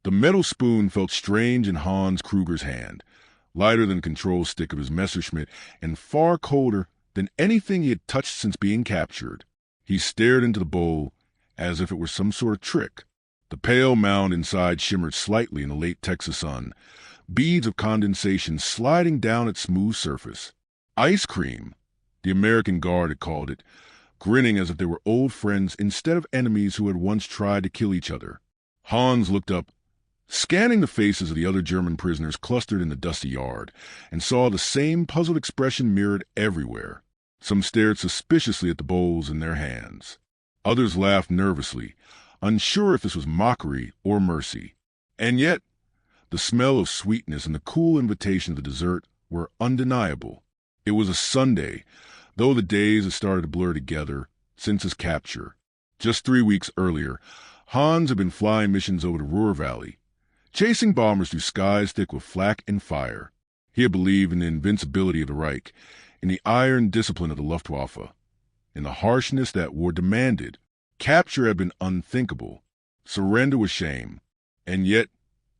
The metal spoon felt strange in Hans Kruger's hand, lighter than the control stick of his Messerschmitt and far colder than anything he had touched since being captured. He stared into the bowl as if it were some sort of trick. The pale mound inside shimmered slightly in the late Texas sun, beads of condensation sliding down its smooth surface. Ice cream, the American guard had called it, grinning as if they were old friends instead of enemies who had once tried to kill each other. Hans looked up, scanning the faces of the other German prisoners clustered in the dusty yard, and saw the same puzzled expression mirrored everywhere. Some stared suspiciously at the bowls in their hands. Others laughed nervously, unsure if this was mockery or mercy. And yet, the smell of sweetness and the cool invitation to dessert were undeniable. It was a Sunday, though the days had started to blur together since his capture. Just 3 weeks earlier, Hans had been flying missions over the Ruhr Valley, chasing bombers through skies thick with flak and fire. He had believed in the invincibility of the Reich, in the iron discipline of the Luftwaffe, in the harshness that war demanded. Capture had been unthinkable. Surrender was shame. And yet,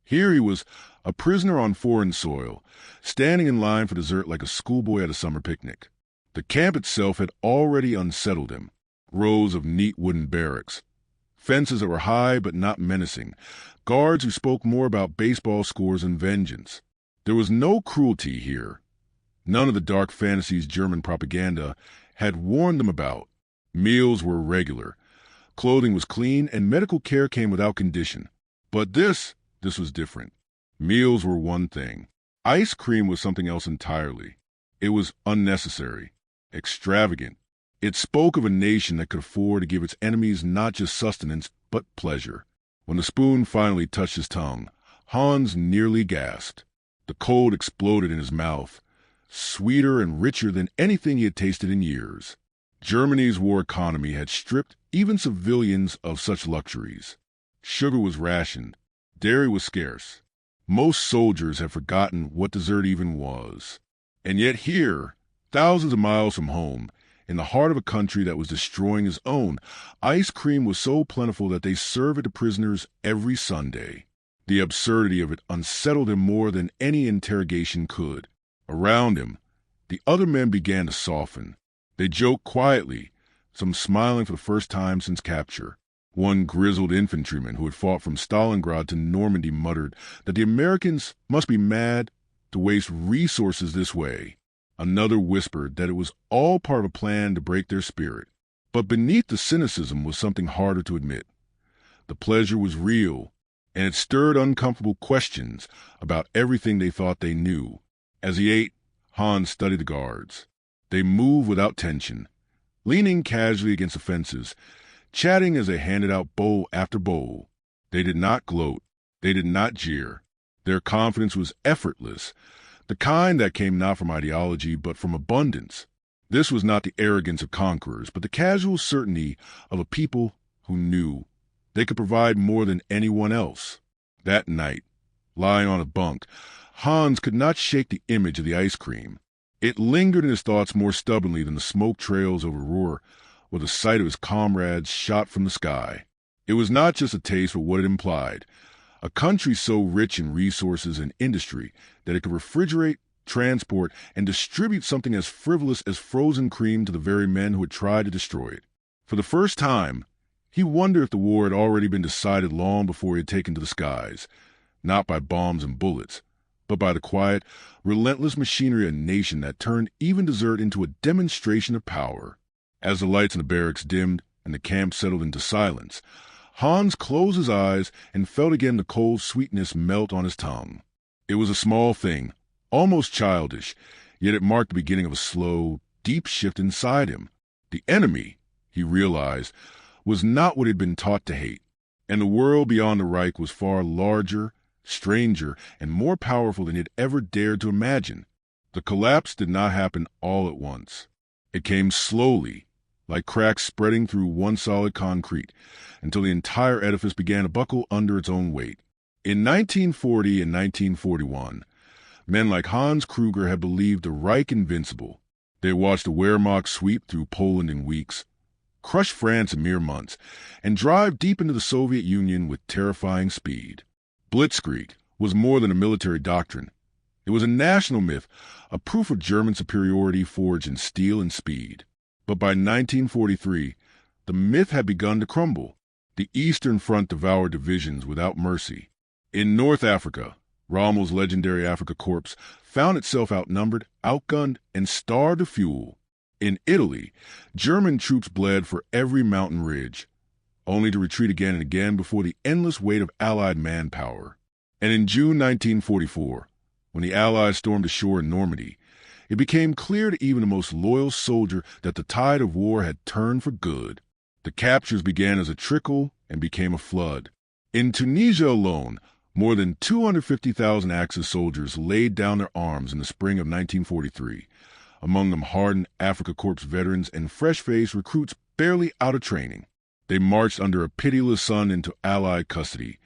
here he was, a prisoner on foreign soil, standing in line for dessert like a schoolboy at a summer picnic. The camp itself had already unsettled him. Rows of neat wooden barracks, fences that were high but not menacing, guards who spoke more about baseball scores and vengeance. There was no cruelty here. None of the dark fantasies German propaganda had warned them about. Meals were regular. Clothing was clean, and medical care came without condition. But this was different. Meals were one thing. Ice cream was something else entirely. It was unnecessary, extravagant. It spoke of a nation that could afford to give its enemies not just sustenance, but pleasure. When the spoon finally touched his tongue, Hans nearly gasped. The cold exploded in his mouth, sweeter and richer than anything he had tasted in years. Germany's war economy had stripped even civilians of such luxuries. Sugar was rationed. Dairy was scarce. Most soldiers had forgotten what dessert even was. And yet here, thousands of miles from home, in the heart of a country that was destroying his own, ice cream was so plentiful that they served it to prisoners every Sunday. The absurdity of it unsettled him more than any interrogation could. Around him, the other men began to soften. They joked quietly, some smiling for the first time since capture. One grizzled infantryman who had fought from Stalingrad to Normandy muttered that the Americans must be mad to waste resources this way. Another whispered that it was all part of a plan to break their spirit. But beneath the cynicism was something harder to admit. The pleasure was real, and it stirred uncomfortable questions about everything they thought they knew. As he ate, Hans studied the guards. They moved without tension, leaning casually against the fences, chatting as they handed out bowl after bowl. They did not gloat. They did not jeer. Their confidence was effortless, the kind that came not from ideology but from abundance. This was not the arrogance of conquerors, but the casual certainty of a people who knew they could provide more than anyone else. That night, lying on a bunk, Hans could not shake the image of the ice cream. It lingered in his thoughts more stubbornly than the smoke trails over Ruhr or the sight of his comrades shot from the sky. It was not just a taste for what it implied. A country so rich in resources and industry that it could refrigerate, transport, and distribute something as frivolous as frozen cream to the very men who had tried to destroy it. For the first time, he wondered if the war had already been decided long before he had taken to the skies, not by bombs and bullets, but by the quiet, relentless machinery of a nation that turned even dessert into a demonstration of power. As the lights in the barracks dimmed and the camp settled into silence, Hans closed his eyes and felt again the cold sweetness melt on his tongue. It was a small thing, almost childish, yet it marked the beginning of a slow, deep shift inside him. The enemy, he realized, was not what he had been taught to hate, and the world beyond the Reich was far larger, stranger, and more powerful than he had ever dared to imagine. The collapse did not happen all at once. It came slowly, like cracks spreading through one solid concrete, until the entire edifice began to buckle under its own weight. In 1940 and 1941, men like Hans Kruger had believed the Reich invincible. They watched the Wehrmacht sweep through Poland in weeks, crush France in mere months, and drive deep into the Soviet Union with terrifying speed. Blitzkrieg was more than a military doctrine. It was a national myth, a proof of German superiority forged in steel and speed. But by 1943, the myth had begun to crumble. The Eastern Front devoured divisions without mercy. In North Africa, Rommel's legendary Afrika Korps found itself outnumbered, outgunned, and starved of fuel. In Italy, German troops bled for every mountain ridge, only to retreat again and again before the endless weight of Allied manpower. And in June 1944, when the Allies stormed ashore in Normandy, it became clear to even the most loyal soldier that the tide of war had turned for good. The captures began as a trickle and became a flood. In Tunisia alone, more than 250,000 Axis soldiers laid down their arms in the spring of 1943, among them hardened Afrika Korps veterans and fresh-faced recruits barely out of training. They marched under a pitiless sun into Allied custody,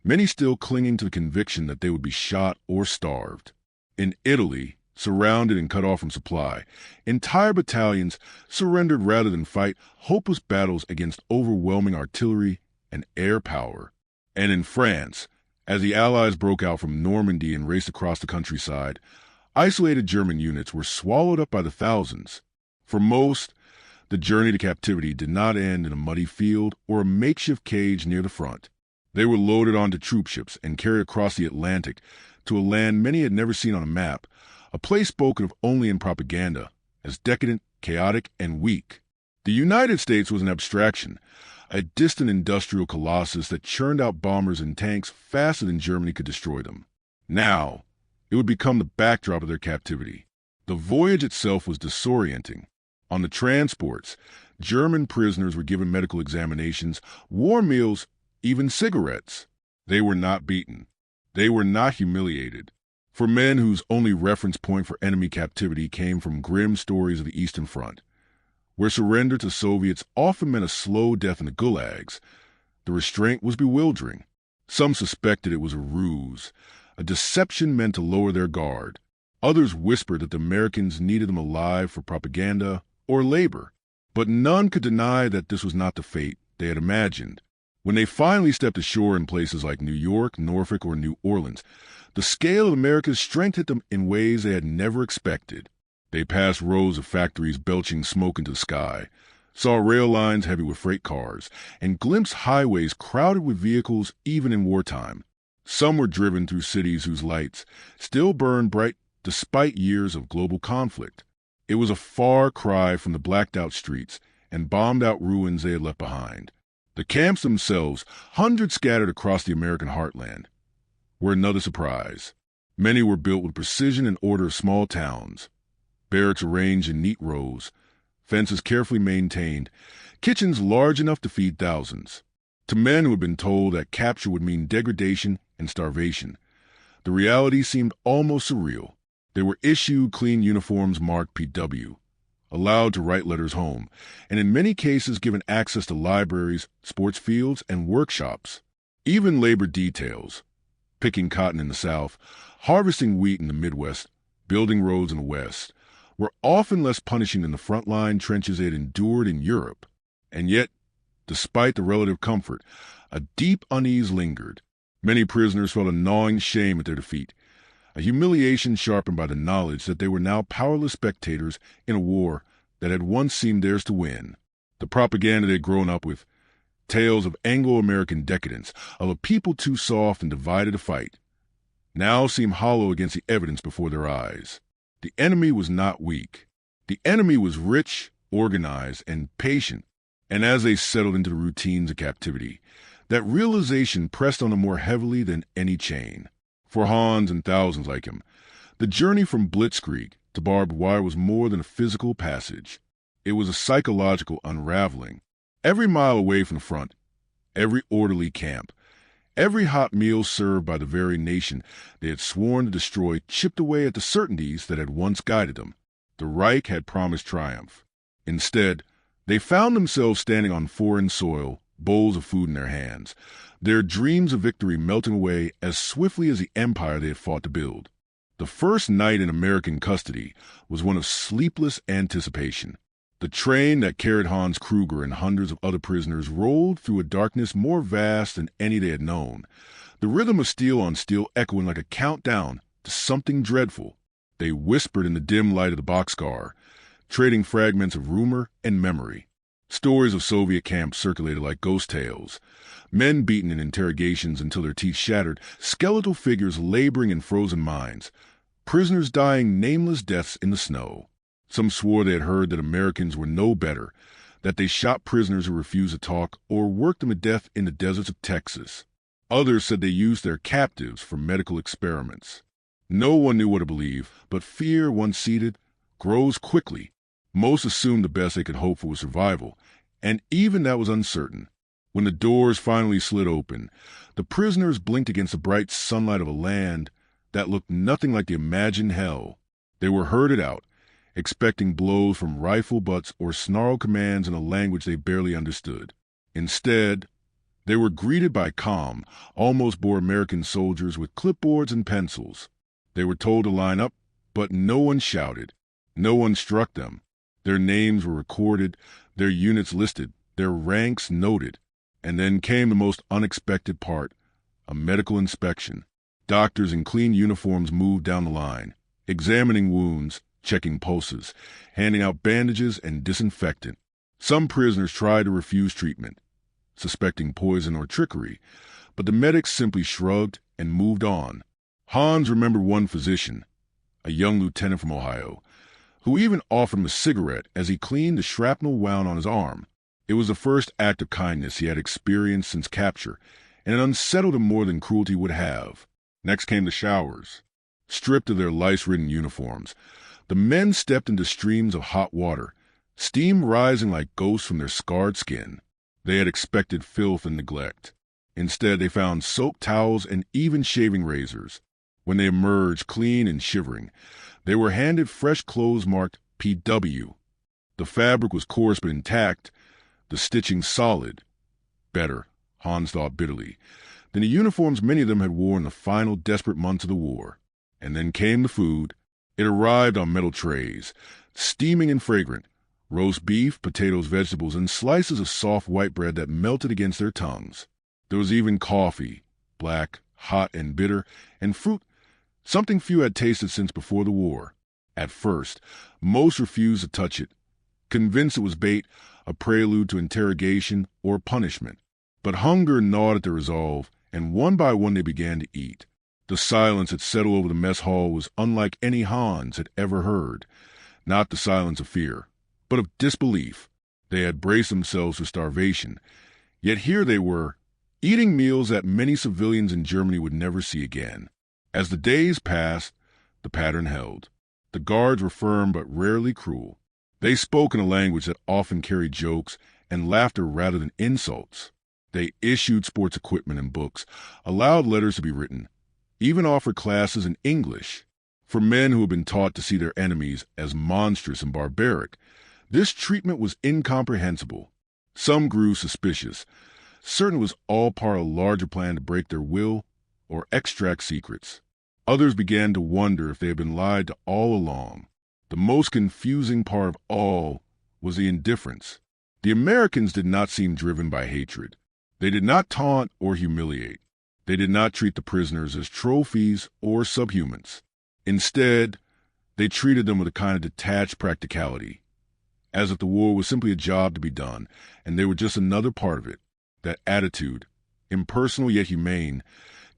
many still clinging to the conviction that they would be shot or starved. In Italy, surrounded and cut off from supply, entire battalions surrendered rather than fight hopeless battles against overwhelming artillery and air power. And in France, as the Allies broke out from Normandy and raced across the countryside, isolated German units were swallowed up by the thousands. For most, the journey to captivity did not end in a muddy field or a makeshift cage near the front. They were loaded onto troop ships and carried across the Atlantic to a land many had never seen on a map, a place spoken of only in propaganda, as decadent, chaotic, and weak. The United States was an abstraction, a distant industrial colossus that churned out bombers and tanks faster than Germany could destroy them. Now, it would become the backdrop of their captivity. The voyage itself was disorienting. On the transports, German prisoners were given medical examinations, warm meals, even cigarettes. They were not beaten. They were not humiliated. For men whose only reference point for enemy captivity came from grim stories of the Eastern Front, where surrender to Soviets often meant a slow death in the gulags, the restraint was bewildering. Some suspected it was a ruse, a deception meant to lower their guard. Others whispered that the Americans needed them alive for propaganda or labor. But none could deny that this was not the fate they had imagined. When they finally stepped ashore in places like New York, Norfolk, or New Orleans, the scale of America's strength hit them in ways they had never expected. They passed rows of factories belching smoke into the sky, saw rail lines heavy with freight cars, and glimpsed highways crowded with vehicles even in wartime. Some were driven through cities whose lights still burned bright despite years of global conflict. It was a far cry from the blacked-out streets and bombed-out ruins they had left behind. The camps themselves, hundreds scattered across the American heartland, were another surprise. Many were built with precision and order of small towns, barracks arranged in neat rows, fences carefully maintained, kitchens large enough to feed thousands. To men who had been told that capture would mean degradation and starvation, the reality seemed almost surreal. They were issued clean uniforms marked PW, allowed to write letters home, and in many cases given access to libraries, sports fields, and workshops. Even labor details, picking cotton in the South, harvesting wheat in the Midwest, building roads in the West, were often less punishing than the frontline trenches they had endured in Europe. And yet, despite the relative comfort, a deep unease lingered. Many prisoners felt a gnawing shame at their defeat, a humiliation sharpened by the knowledge that they were now powerless spectators in a war that had once seemed theirs to win. The propaganda they'd grown up with, tales of Anglo-American decadence, of a people too soft and divided to fight, now seemed hollow against the evidence before their eyes. The enemy was not weak. The enemy was rich, organized, and patient. And as they settled into the routines of captivity, that realization pressed on them more heavily than any chain. For Hans and thousands like him, the journey from Blitzkrieg to barbed wire was more than a physical passage. It was a psychological unraveling. Every mile away from the front, every orderly camp, every hot meal served by the very nation they had sworn to destroy chipped away at the certainties that had once guided them. The Reich had promised triumph. Instead, they found themselves standing on foreign soil, bowls of food in their hands, their dreams of victory melting away as swiftly as the empire they had fought to build. The first night in American custody was one of sleepless anticipation. The train that carried Hans Kruger and hundreds of other prisoners rolled through a darkness more vast than any they had known. the rhythm of steel on steel echoing like a countdown to something dreadful. They whispered in the dim light of the boxcar, trading fragments of rumor and memory. Stories of Soviet camps circulated like ghost tales. Men beaten in interrogations until their teeth shattered, skeletal figures laboring in frozen mines, prisoners dying nameless deaths in the snow. Some swore they had heard that Americans were no better, that they shot prisoners who refused to talk or worked them to death in the deserts of Texas. Others said they used their captives for medical experiments. No one knew what to believe, but fear, once seated, grows quickly. Most assumed the best they could hope for was survival, and even that was uncertain. When the doors finally slid open, the prisoners blinked against the bright sunlight of a land that looked nothing like the imagined hell. They were herded out, expecting blows from rifle butts or snarled commands in a language they barely understood. Instead, they were greeted by calm, almost bore American soldiers with clipboards and pencils. They were told to line up, but no one shouted. No one struck them. Their names were recorded, their units listed, their ranks noted. And then came the most unexpected part, a medical inspection. Doctors in clean uniforms moved down the line, examining wounds, checking pulses, handing out bandages and disinfectant. Some prisoners tried to refuse treatment, suspecting poison or trickery, but the medics simply shrugged and moved on. Hans remembered one physician, a young lieutenant from Ohio, who even offered him a cigarette as he cleaned the shrapnel wound on his arm. It was the first act of kindness he had experienced since capture, and it unsettled him more than cruelty would have. Next came the showers. Stripped of their lice-ridden uniforms, the men stepped into streams of hot water, steam rising like ghosts from their scarred skin. They had expected filth and neglect. Instead, they found soaked towels and even shaving razors. When they emerged clean and shivering, they were handed fresh clothes marked PW. The fabric was coarse but intact, the stitching solid. Better, Hans thought bitterly, than the uniforms many of them had worn in the final desperate months of the war. And then came the food. It arrived on metal trays, steaming and fragrant. Roast beef, potatoes, vegetables, and slices of soft white bread that melted against their tongues. There was even coffee, black, hot, and bitter, and fruit, something few had tasted since before the war. At first, most refused to touch it, convinced it was bait, a prelude to interrogation or punishment. But hunger gnawed at their resolve, and one by one they began to eat. The silence that settled over the mess hall was unlike any Hans had ever heard. Not the silence of fear, but of disbelief. They had braced themselves for starvation, yet here they were, eating meals that many civilians in Germany would never see again. As the days passed, the pattern held. The guards were firm but rarely cruel. They spoke in a language that often carried jokes and laughter rather than insults. They issued sports equipment and books, allowed letters to be written, even offered classes in English. For men who had been taught to see their enemies as monstrous and barbaric, this treatment was incomprehensible. Some grew suspicious, certain it was all part of a larger plan to break their will or extract secrets. Others began to wonder if they had been lied to all along. The most confusing part of all was the indifference. The Americans did not seem driven by hatred. They did not taunt or humiliate. They did not treat the prisoners as trophies or subhumans. Instead, they treated them with a kind of detached practicality, as if the war was simply a job to be done, and they were just another part of it. That attitude, impersonal yet humane,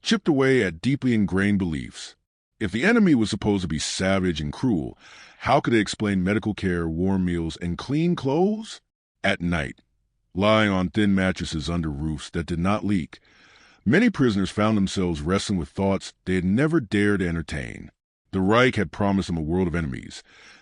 chipped away at deeply ingrained beliefs. If the enemy was supposed to be savage and cruel, how could they explain medical care, warm meals, and clean clothes? At night, lying on thin mattresses under roofs that did not leak, many prisoners found themselves wrestling with thoughts they had never dared to entertain. The Reich had promised them a world of enemies,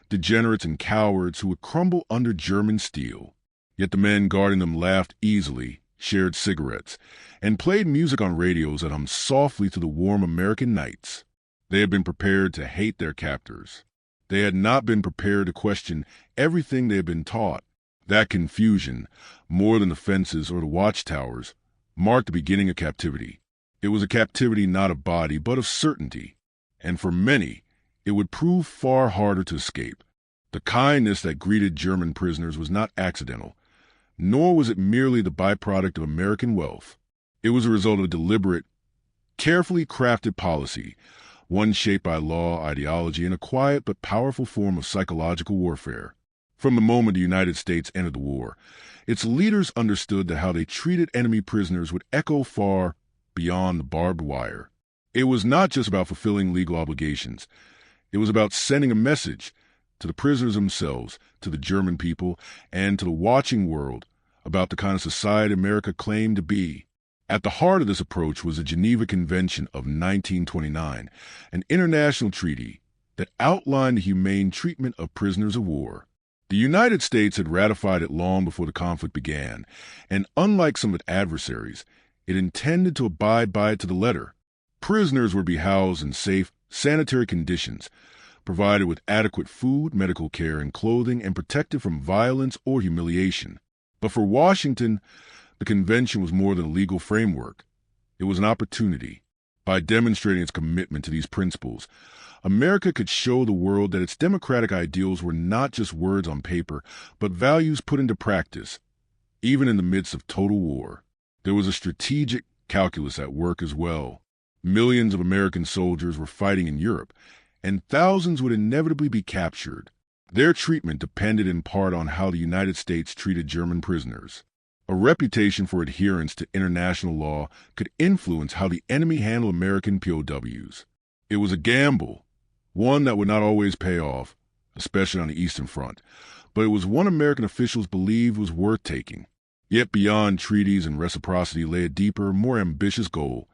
degenerates and cowards who would crumble under German steel. Yet the men guarding them laughed easily, shared cigarettes, and played music on radios that hummed softly through the warm American nights. They had been prepared to hate their captors. They had not been prepared to question everything they had been taught. That confusion, more than the fences or the watchtowers, marked the beginning of captivity. It was a captivity not of body, but of certainty. And for many, it would prove far harder to escape. The kindness that greeted German prisoners was not accidental, nor was it merely the byproduct of American wealth. It was a result of deliberate, Carefully crafted policy, one shaped by law, ideology, and a quiet but powerful form of psychological warfare. From the moment the United States entered the war, its leaders understood that how they treated enemy prisoners would echo far beyond the barbed wire. It was not just about fulfilling legal obligations. It was about sending a message to the prisoners themselves, to the German people, and to the watching world about the kind of society America claimed to be. At the heart of this approach was the Geneva Convention of 1929, an international treaty that outlined the humane treatment of prisoners of war. The United States had ratified it long before the conflict began, and unlike some of its adversaries, it intended to abide by it to the letter. Prisoners were to be housed in safe, sanitary conditions, provided with adequate food, medical care, and clothing, and protected from violence or humiliation. But for Washington, the convention was more than a legal framework. It was an opportunity. By demonstrating its commitment to these principles, America could show the world that its democratic ideals were not just words on paper, but values put into practice, even in the midst of total war. There was a strategic calculus at work as well. Millions of American soldiers were fighting in Europe, and thousands would inevitably be captured. Their treatment depended in part on how the United States treated German prisoners. A reputation for adherence to international law could influence how the enemy handled American POWs. It was a gamble, one that would not always pay off, especially on the Eastern Front, but it was one American officials believed was worth taking. Yet beyond treaties and reciprocity lay a deeper, more ambitious goal: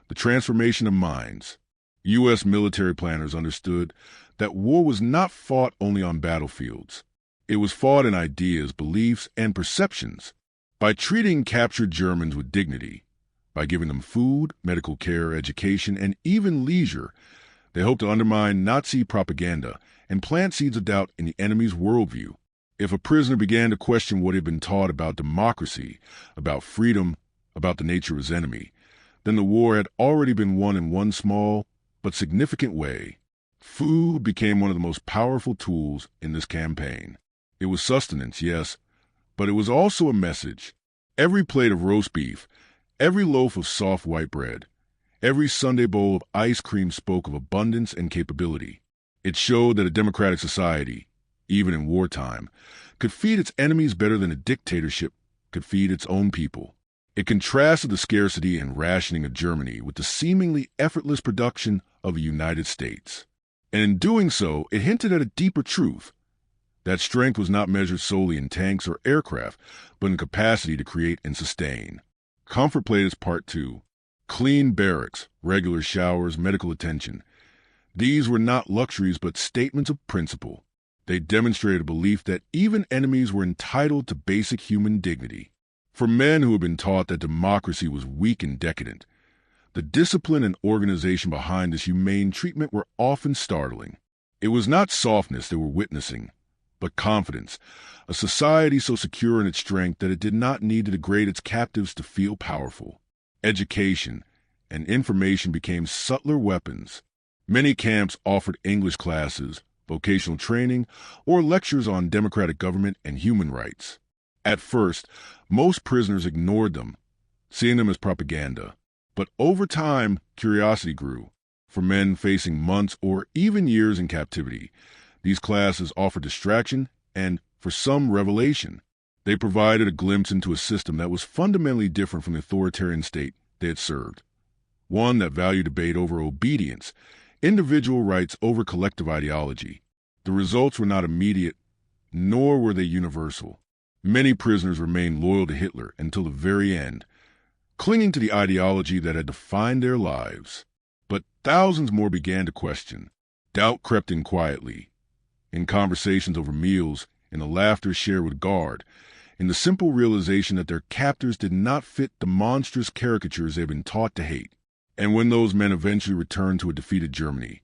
the transformation of minds. U.S. military planners understood that war was not fought only on battlefields. It was fought in ideas, beliefs, and perceptions. By treating captured Germans with dignity, by giving them food, medical care, education, and even leisure, they hoped to undermine Nazi propaganda and plant seeds of doubt in the enemy's worldview. If a prisoner began to question what he had been taught about democracy, about freedom, about the nature of his enemy, then the war had already been won in one small but significant way. Food became one of the most powerful tools in this campaign. It was sustenance, yes, but it was also a message. Every plate of roast beef, every loaf of soft white bread, every Sunday bowl of ice cream spoke of abundance and capability. It showed that a democratic society, even in wartime, could feed its enemies better than a dictatorship could feed its own people. It contrasted the scarcity and rationing of Germany with the seemingly effortless production of the United States. And in doing so, it hinted at a deeper truth: that strength was not measured solely in tanks or aircraft, but in capacity to create and sustain. Comfort played its part too. Clean barracks, regular showers, medical attention. These were not luxuries but statements of principle. They demonstrated a belief that even enemies were entitled to basic human dignity. For men who had been taught that democracy was weak and decadent, the discipline and organization behind this humane treatment were often startling. It was not softness they were witnessing, but confidence, a society so secure in its strength that it did not need to degrade its captives to feel powerful. Education and information became subtler weapons. Many camps offered English classes, vocational training, or lectures on democratic government and human rights. At first, most prisoners ignored them, seeing them as propaganda. But over time, curiosity grew. For men facing months or even years in captivity, these classes offered distraction and, for some, revelation. They provided a glimpse into a system that was fundamentally different from the authoritarian state they had served. One that valued debate over obedience, individual rights over collective ideology. The results were not immediate, nor were they universal. Many prisoners remained loyal to Hitler until the very end, clinging to the ideology that had defined their lives. But thousands more began to question. Doubt crept in quietly, in conversations over meals, in the laughter shared with guard, in the simple realization that their captors did not fit the monstrous caricatures they had been taught to hate. And when those men eventually returned to a defeated Germany,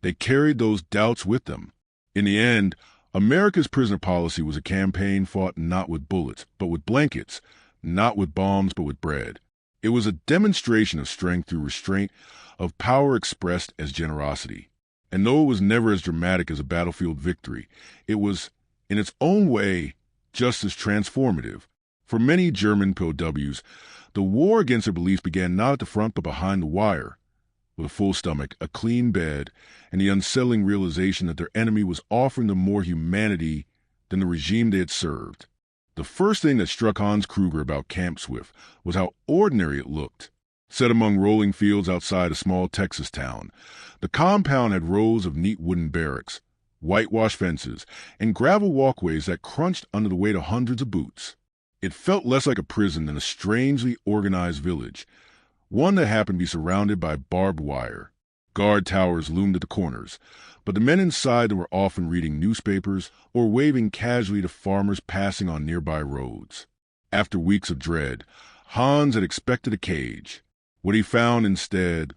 they carried those doubts with them. In the end, America's prisoner policy was a campaign fought not with bullets, but with blankets, not with bombs, but with bread. It was a demonstration of strength through restraint, of power expressed as generosity. And though it was never as dramatic as a battlefield victory, it was, in its own way, just as transformative. For many German POWs, the war against their beliefs began not at the front but behind the wire. with a full stomach, a clean bed, and the unsettling realization that their enemy was offering them more humanity than the regime they had served. The first thing that struck Hans Kruger about Camp Swift was how ordinary it looked. Set among rolling fields outside a small Texas town, the compound had rows of neat wooden barracks, whitewashed fences, and gravel walkways that crunched under the weight of hundreds of boots. It felt less like a prison than a strangely organized village, one that happened to be surrounded by barbed wire. Guard towers loomed at the corners, but the men inside them were often reading newspapers or waving casually to farmers passing on nearby roads. After weeks of dread, Hans had expected a cage. What he found instead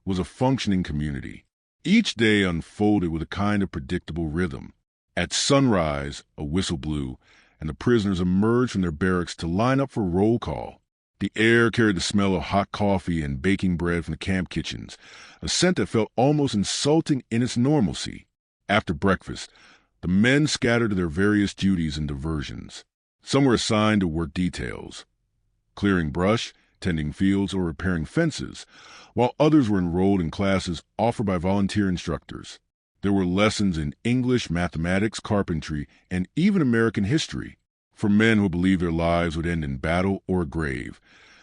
was a functioning community. Each day unfolded with a kind of predictable rhythm. At sunrise, a whistle blew, and the prisoners emerged from their barracks to line up for roll call. The air carried the smell of hot coffee and baking bread from the camp kitchens, a scent that felt almost insulting in its normalcy. After breakfast, the men scattered to their various duties and diversions. Some were assigned to work details, clearing brush, tending fields, or repairing fences, while others were enrolled in classes offered by volunteer instructors. There were lessons in English, mathematics, carpentry, and even American history. For men who believed their lives would end in battle or a grave,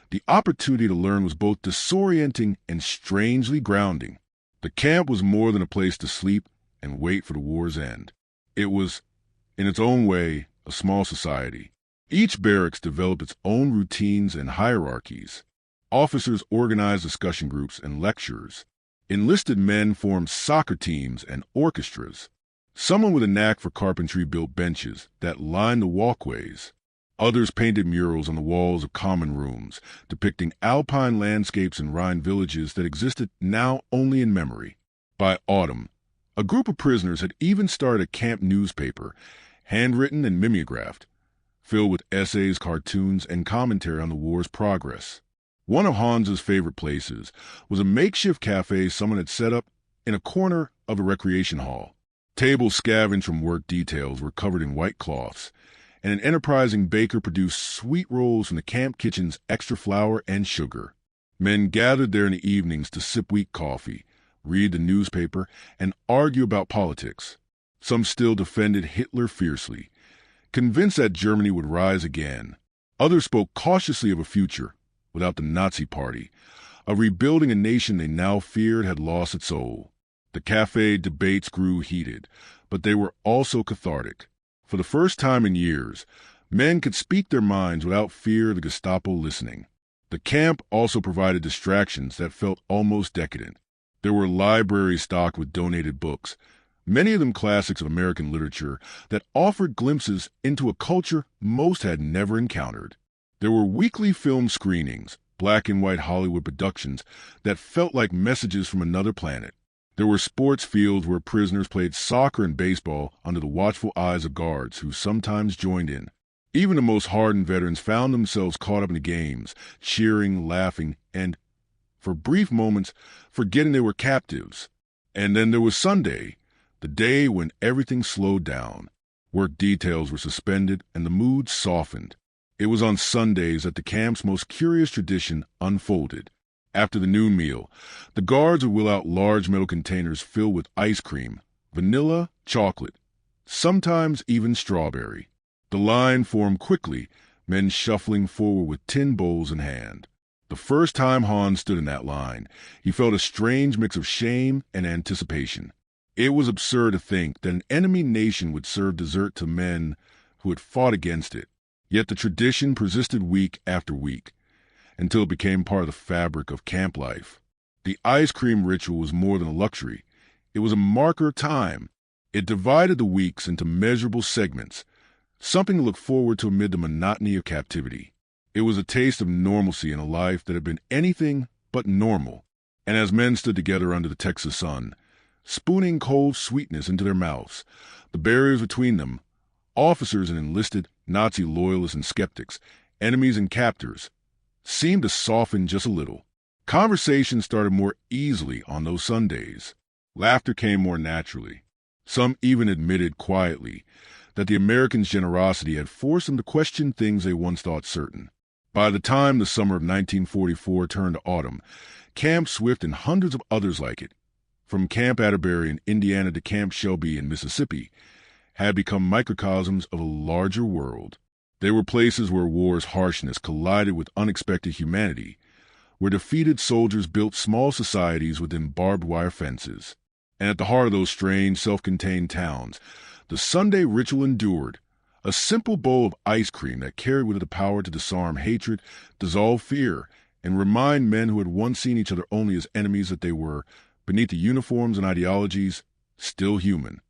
the opportunity to learn was both disorienting and strangely grounding. The camp was more than a place to sleep and wait for the war's end. It was, in its own way, a small society. Each barracks developed its own routines and hierarchies. Officers organized discussion groups and lectures. Enlisted men formed soccer teams and orchestras. Someone with a knack for carpentry built benches that lined the walkways. Others painted murals on the walls of common rooms, depicting alpine landscapes and Rhine villages that existed now only in memory. By autumn, a group of prisoners had even started a camp newspaper, handwritten and mimeographed, filled with essays, cartoons, and commentary on the war's progress. One of Hans's favorite places was a makeshift cafe someone had set up in a corner of a recreation hall. Tables scavenged from work details were covered in white cloths, and an enterprising baker produced sweet rolls from the camp kitchen's extra flour and sugar. Men gathered there in the evenings to sip weak coffee, read the newspaper, and argue about politics. Some still defended Hitler fiercely, convinced that Germany would rise again. Others spoke cautiously of a future without the Nazi Party, of rebuilding a nation they now feared had lost its soul. The cafe debates grew heated, but they were also cathartic. For the first time in years, men could speak their minds without fear of the Gestapo listening. The camp also provided distractions that felt almost decadent. There were libraries stocked with donated books, many of them classics of American literature that offered glimpses into a culture most had never encountered. There were weekly film screenings, black and white Hollywood productions that felt like messages from another planet. There were sports fields where prisoners played soccer and baseball under the watchful eyes of guards who sometimes joined in. Even the most hardened veterans found themselves caught up in the games, cheering, laughing, and, for brief moments, forgetting they were captives. And then there was Sunday, the day when everything slowed down. Work details were suspended and the mood softened. It was on Sundays that the camp's most curious tradition unfolded. After the noon meal, the guards would wheel out large metal containers filled with ice cream, vanilla, chocolate, sometimes even strawberry. The line formed quickly, men shuffling forward with tin bowls in hand. The first time Hans stood in that line, he felt a strange mix of shame and anticipation. It was absurd to think that an enemy nation would serve dessert to men who had fought against it. Yet the tradition persisted week after week, until it became part of the fabric of camp life. The ice cream ritual was more than a luxury. It was a marker of time. It divided the weeks into measurable segments, something to look forward to amid the monotony of captivity. It was a taste of normalcy in a life that had been anything but normal. And as men stood together under the Texas sun, spooning cold sweetness into their mouths, the barriers between them, officers and enlisted, Nazi loyalists and skeptics, enemies and captors, seemed to soften just a little. Conversation started more easily on those Sundays. Laughter came more naturally. Some even admitted quietly that the Americans' generosity had forced them to question things they once thought certain. By the time the summer of 1944 turned to autumn, Camp Swift and hundreds of others like it, from Camp Atterbury in Indiana to Camp Shelby in Mississippi, had become microcosms of a larger world. They were places where war's harshness collided with unexpected humanity, where defeated soldiers built small societies within barbed wire fences. And at the heart of those strange, self-contained towns, the Sunday ritual endured, a simple bowl of ice cream that carried with it the power to disarm hatred, dissolve fear, and remind men who had once seen each other only as enemies that they were, beneath the uniforms and ideologies, still human.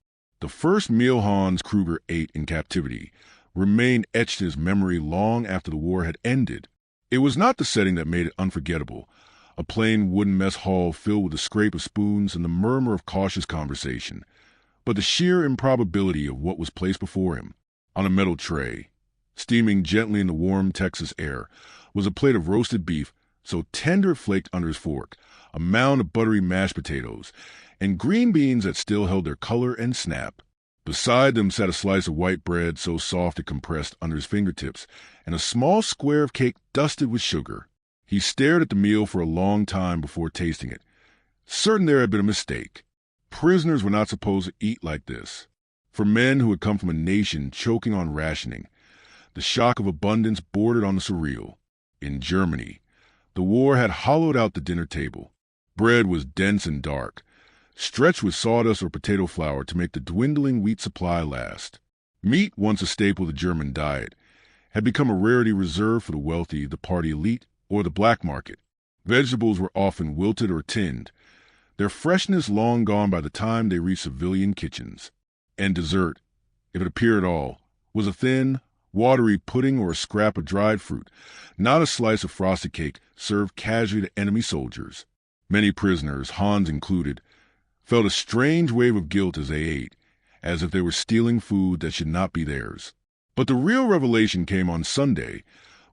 The first meal Hans Kruger ate in captivity remained etched in his memory long after the war had ended. It was not the setting that made it unforgettable, a plain wooden mess hall filled with the scrape of spoons and the murmur of cautious conversation, but the sheer improbability of what was placed before him. On a metal tray, steaming gently in the warm Texas air, was a plate of roasted beef so tender it flaked under his fork, a mound of buttery mashed potatoes, and green beans that still held their color and snap. Beside them sat a slice of white bread so soft it compressed under his fingertips, and a small square of cake dusted with sugar. He stared at the meal for a long time before tasting it, certain there had been a mistake. Prisoners were not supposed to eat like this. For men who had come from a nation choking on rationing, the shock of abundance bordered on the surreal. In Germany, the war had hollowed out the dinner table. Bread was dense and dark, stretched with sawdust or potato flour to make the dwindling wheat supply last. Meat, once a staple of the German diet, had become a rarity reserved for the wealthy, the party elite, or the black market. Vegetables were often wilted or tinned, their freshness long gone by the time they reached civilian kitchens. And dessert, if it appeared at all, was a thin, watery pudding or a scrap of dried fruit, not a slice of frosted cake served casually to enemy soldiers. Many prisoners, Hans included, felt a strange wave of guilt as they ate, as if they were stealing food that should not be theirs. But the real revelation came on Sunday,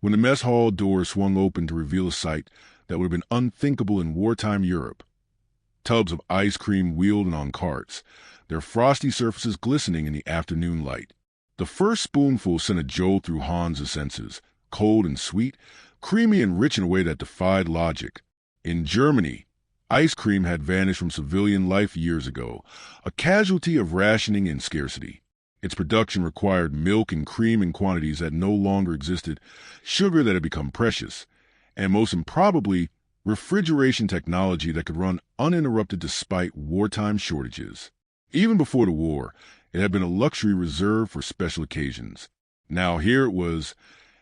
when the mess hall door swung open to reveal a sight that would have been unthinkable in wartime Europe. Tubs of ice cream wheeled in on carts, their frosty surfaces glistening in the afternoon light. The first spoonful sent a jolt through Hans' senses, cold and sweet, creamy and rich in a way that defied logic. In Germany, ice cream had vanished from civilian life years ago, a casualty of rationing and scarcity. Its production required milk and cream in quantities that no longer existed, sugar that had become precious, and most improbably, refrigeration technology that could run uninterrupted despite wartime shortages. Even before the war, it had been a luxury reserved for special occasions. Now here it was,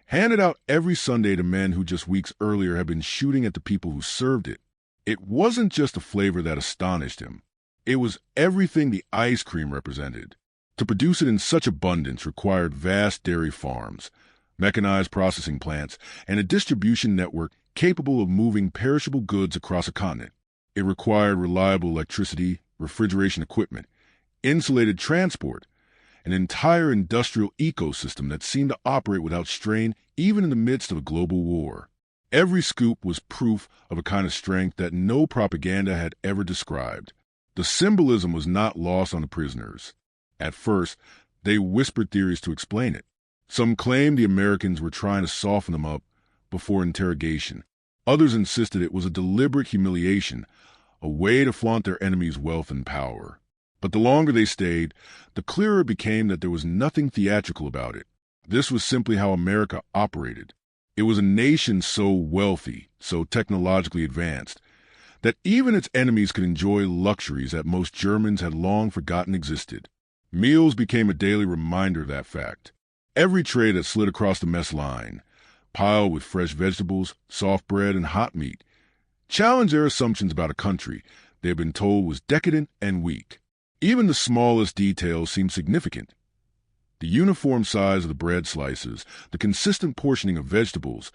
handed out every Sunday to men who just weeks earlier had been shooting at the people who served it. It wasn't just a flavor that astonished him. It was everything the ice cream represented. To produce it in such abundance required vast dairy farms, mechanized processing plants, and a distribution network capable of moving perishable goods across a continent. It required reliable electricity, refrigeration equipment, insulated transport, an entire industrial ecosystem that seemed to operate without strain even in the midst of a global war. Every scoop was proof of a kind of strength that no propaganda had ever described. The symbolism was not lost on the prisoners. At first, they whispered theories to explain it. Some claimed the Americans were trying to soften them up before interrogation. Others insisted it was a deliberate humiliation, a way to flaunt their enemies' wealth and power. But the longer they stayed, the clearer it became that there was nothing theatrical about it. This was simply how America operated. It was a nation so wealthy, so technologically advanced, that even its enemies could enjoy luxuries that most Germans had long forgotten existed. Meals became a daily reminder of that fact. Every tray that slid across the mess line, piled with fresh vegetables, soft bread, and hot meat, challenged their assumptions about a country they had been told was decadent and weak. Even the smallest details seemed significant. The uniform size of the bread slices, the consistent portioning of vegetables,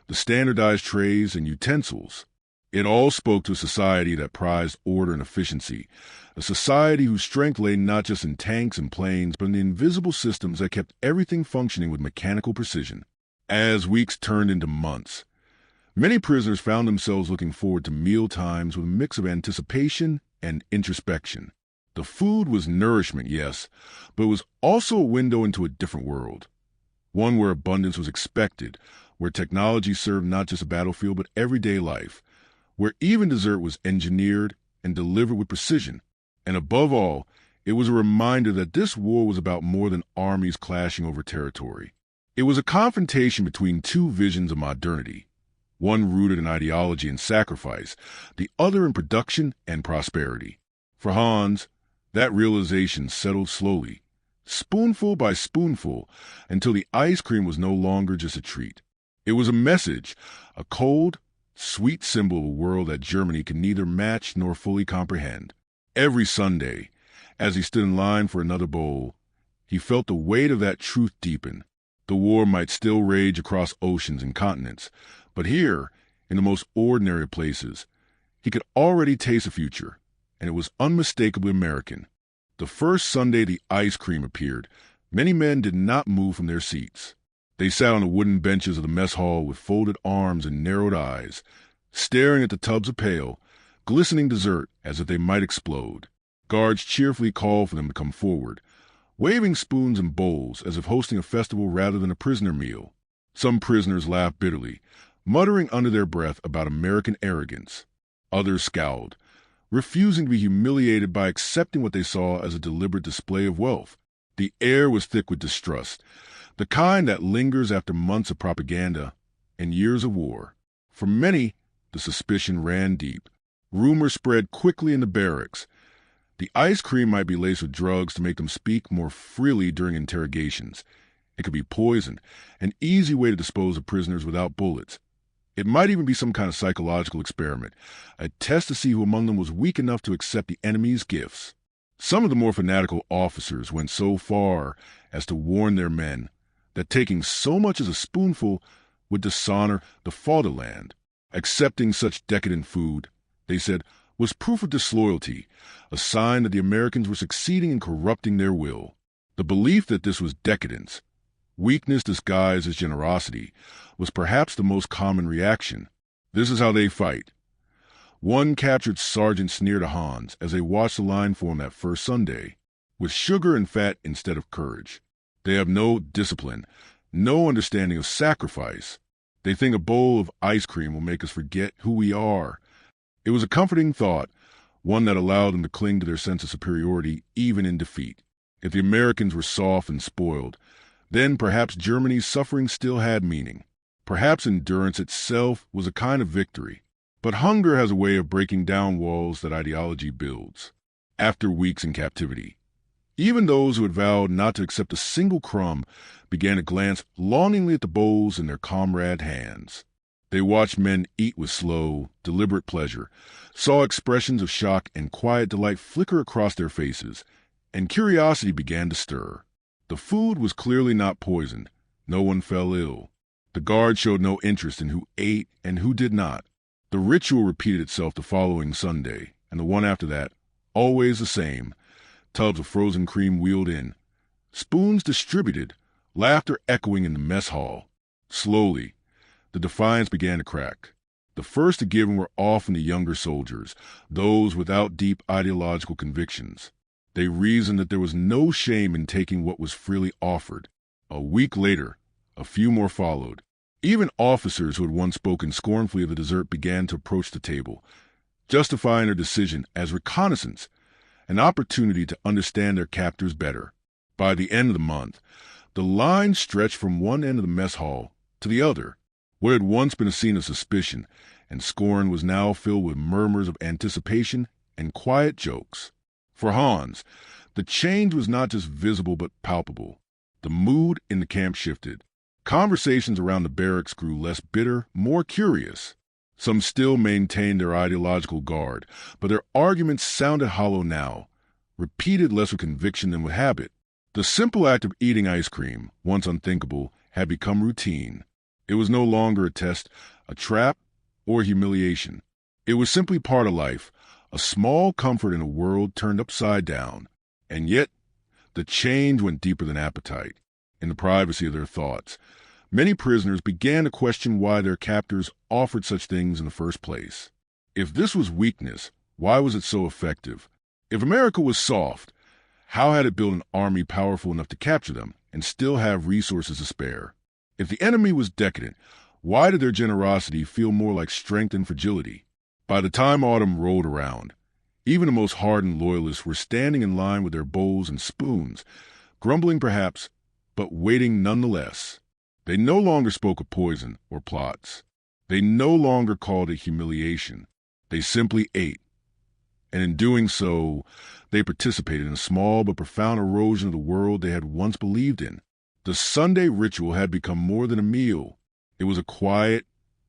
the standardized trays and utensils. It all spoke to a society that prized order and efficiency, a society whose strength lay not just in tanks and planes, but in the invisible systems that kept everything functioning with mechanical precision. As weeks turned into months, many prisoners found themselves looking forward to meal times with a mix of anticipation and introspection. The food was nourishment, yes, but it was also a window into a different world, one where abundance was expected, where technology served not just a battlefield but everyday life, where even dessert was engineered and delivered with precision. And above all, it was a reminder that this war was about more than armies clashing over territory. It was a confrontation between two visions of modernity, one rooted in ideology and sacrifice, the other in production and prosperity. For Hans, that realization settled slowly, spoonful by spoonful, until the ice cream was no longer just a treat. It was a message, a cold, sweet symbol of a world that Germany could neither match nor fully comprehend. Every Sunday, as he stood in line for another bowl, he felt the weight of that truth deepen. The war might still rage across oceans and continents, but here, in the most ordinary places, he could already taste a future, and it was unmistakably American. The first Sunday the ice cream appeared, many men did not move from their seats. They sat on the wooden benches of the mess hall with folded arms and narrowed eyes, staring at the tubs of pale, glistening dessert as if they might explode. Guards cheerfully called for them to come forward, waving spoons and bowls as if hosting a festival rather than a prisoner meal. Some prisoners laughed bitterly, muttering under their breath about American arrogance. Others scowled, refusing to be humiliated by accepting what they saw as a deliberate display of wealth. The air was thick with distrust, the kind that lingers after months of propaganda and years of war. For many, the suspicion ran deep. Rumors spread quickly in the barracks. The ice cream might be laced with drugs to make them speak more freely during interrogations. It could be poisoned, an easy way to dispose of prisoners without bullets. It might even be some kind of psychological experiment, a test to see who among them was weak enough to accept the enemy's gifts. Some of the more fanatical officers went so far as to warn their men that taking so much as a spoonful would dishonor the fatherland. Accepting such decadent food, they said, was proof of disloyalty, a sign that the Americans were succeeding in corrupting their will. The belief that this was decadence, weakness disguised as generosity, was perhaps the most common reaction. This is how they fight. One captured sergeant sneered to Hans as they watched the line form that first Sunday, with sugar and fat instead of courage. They have no discipline, no understanding of sacrifice. They think a bowl of ice cream will make us forget who we are. It was a comforting thought, one that allowed them to cling to their sense of superiority even in defeat. If the Americans were soft and spoiled, then perhaps Germany's suffering still had meaning. Perhaps endurance itself was a kind of victory. But hunger has a way of breaking down walls that ideology builds. After weeks in captivity, even those who had vowed not to accept a single crumb began to glance longingly at the bowls in their comrade hands. They watched men eat with slow, deliberate pleasure, saw expressions of shock and quiet delight flicker across their faces, and curiosity began to stir. The food was clearly not poisoned. No one fell ill. The guard showed no interest in who ate and who did not. The ritual repeated itself the following Sunday, and the one after that, always the same. Tubs of frozen cream wheeled in, spoons distributed, laughter echoing in the mess hall. Slowly, the defiance began to crack. The first to give in were often the younger soldiers, those without deep ideological convictions. They reasoned that there was no shame in taking what was freely offered. A week later, a few more followed. Even officers who had once spoken scornfully of the dessert began to approach the table, justifying their decision as reconnaissance, an opportunity to understand their captors better. By the end of the month, the line stretched from one end of the mess hall to the other. What had once been a scene of suspicion and scorn was now filled with murmurs of anticipation and quiet jokes. For Hans, the change was not just visible but palpable. The mood in the camp shifted. Conversations around the barracks grew less bitter, more curious. Some still maintained their ideological guard, but their arguments sounded hollow now, repeated less with conviction than with habit. The simple act of eating ice cream, once unthinkable, had become routine. It was no longer a test, a trap, or humiliation. It was simply part of life, a small comfort in a world turned upside down. And yet, the change went deeper than appetite. In the privacy of their thoughts, many prisoners began to question why their captors offered such things in the first place. If this was weakness, why was it so effective? If America was soft, how had it built an army powerful enough to capture them and still have resources to spare? If the enemy was decadent, why did their generosity feel more like strength and fragility? By the time autumn rolled around, even the most hardened loyalists were standing in line with their bowls and spoons, grumbling perhaps, but waiting nonetheless. They no longer spoke of poison or plots. They no longer called it humiliation. They simply ate. And in doing so, they participated in a small but profound erosion of the world they had once believed in. The Sunday ritual had become more than a meal. It was a quiet,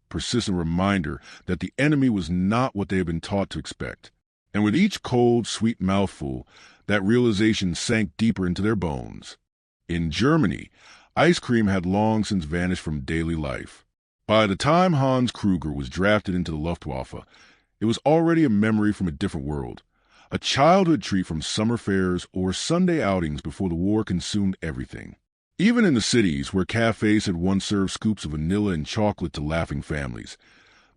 persistent reminder that the enemy was not what they had been taught to expect. And with each cold, sweet mouthful, that realization sank deeper into their bones. In Germany, ice cream had long since vanished from daily life. By the time Hans Kruger was drafted into the Luftwaffe, it was already a memory from a different world, a childhood treat from summer fairs or Sunday outings before the war consumed everything. Even in the cities where cafes had once served scoops of vanilla and chocolate to laughing families,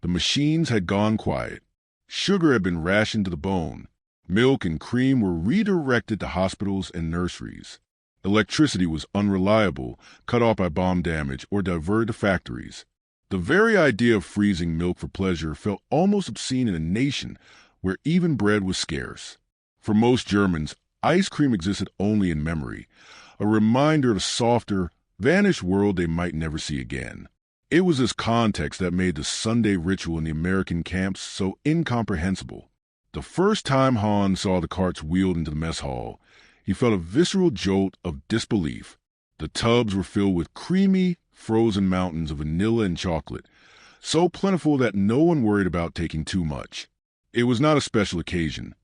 the machines had gone quiet. Sugar had been rationed to the bone. Milk and cream were redirected to hospitals and nurseries. Electricity was unreliable, cut off by bomb damage, or diverted to factories. The very idea of freezing milk for pleasure felt almost obscene in a nation where even bread was scarce. For most Germans, ice cream existed only in memory, a reminder of a softer, vanished world they might never see again. It was this context that made the Sunday ritual in the American camps so incomprehensible. The first time Hans saw the carts wheeled into the mess hall, he felt a visceral jolt of disbelief. The tubs were filled with creamy, frozen mountains of vanilla and chocolate, so plentiful that no one worried about taking too much. It was not a special occasion,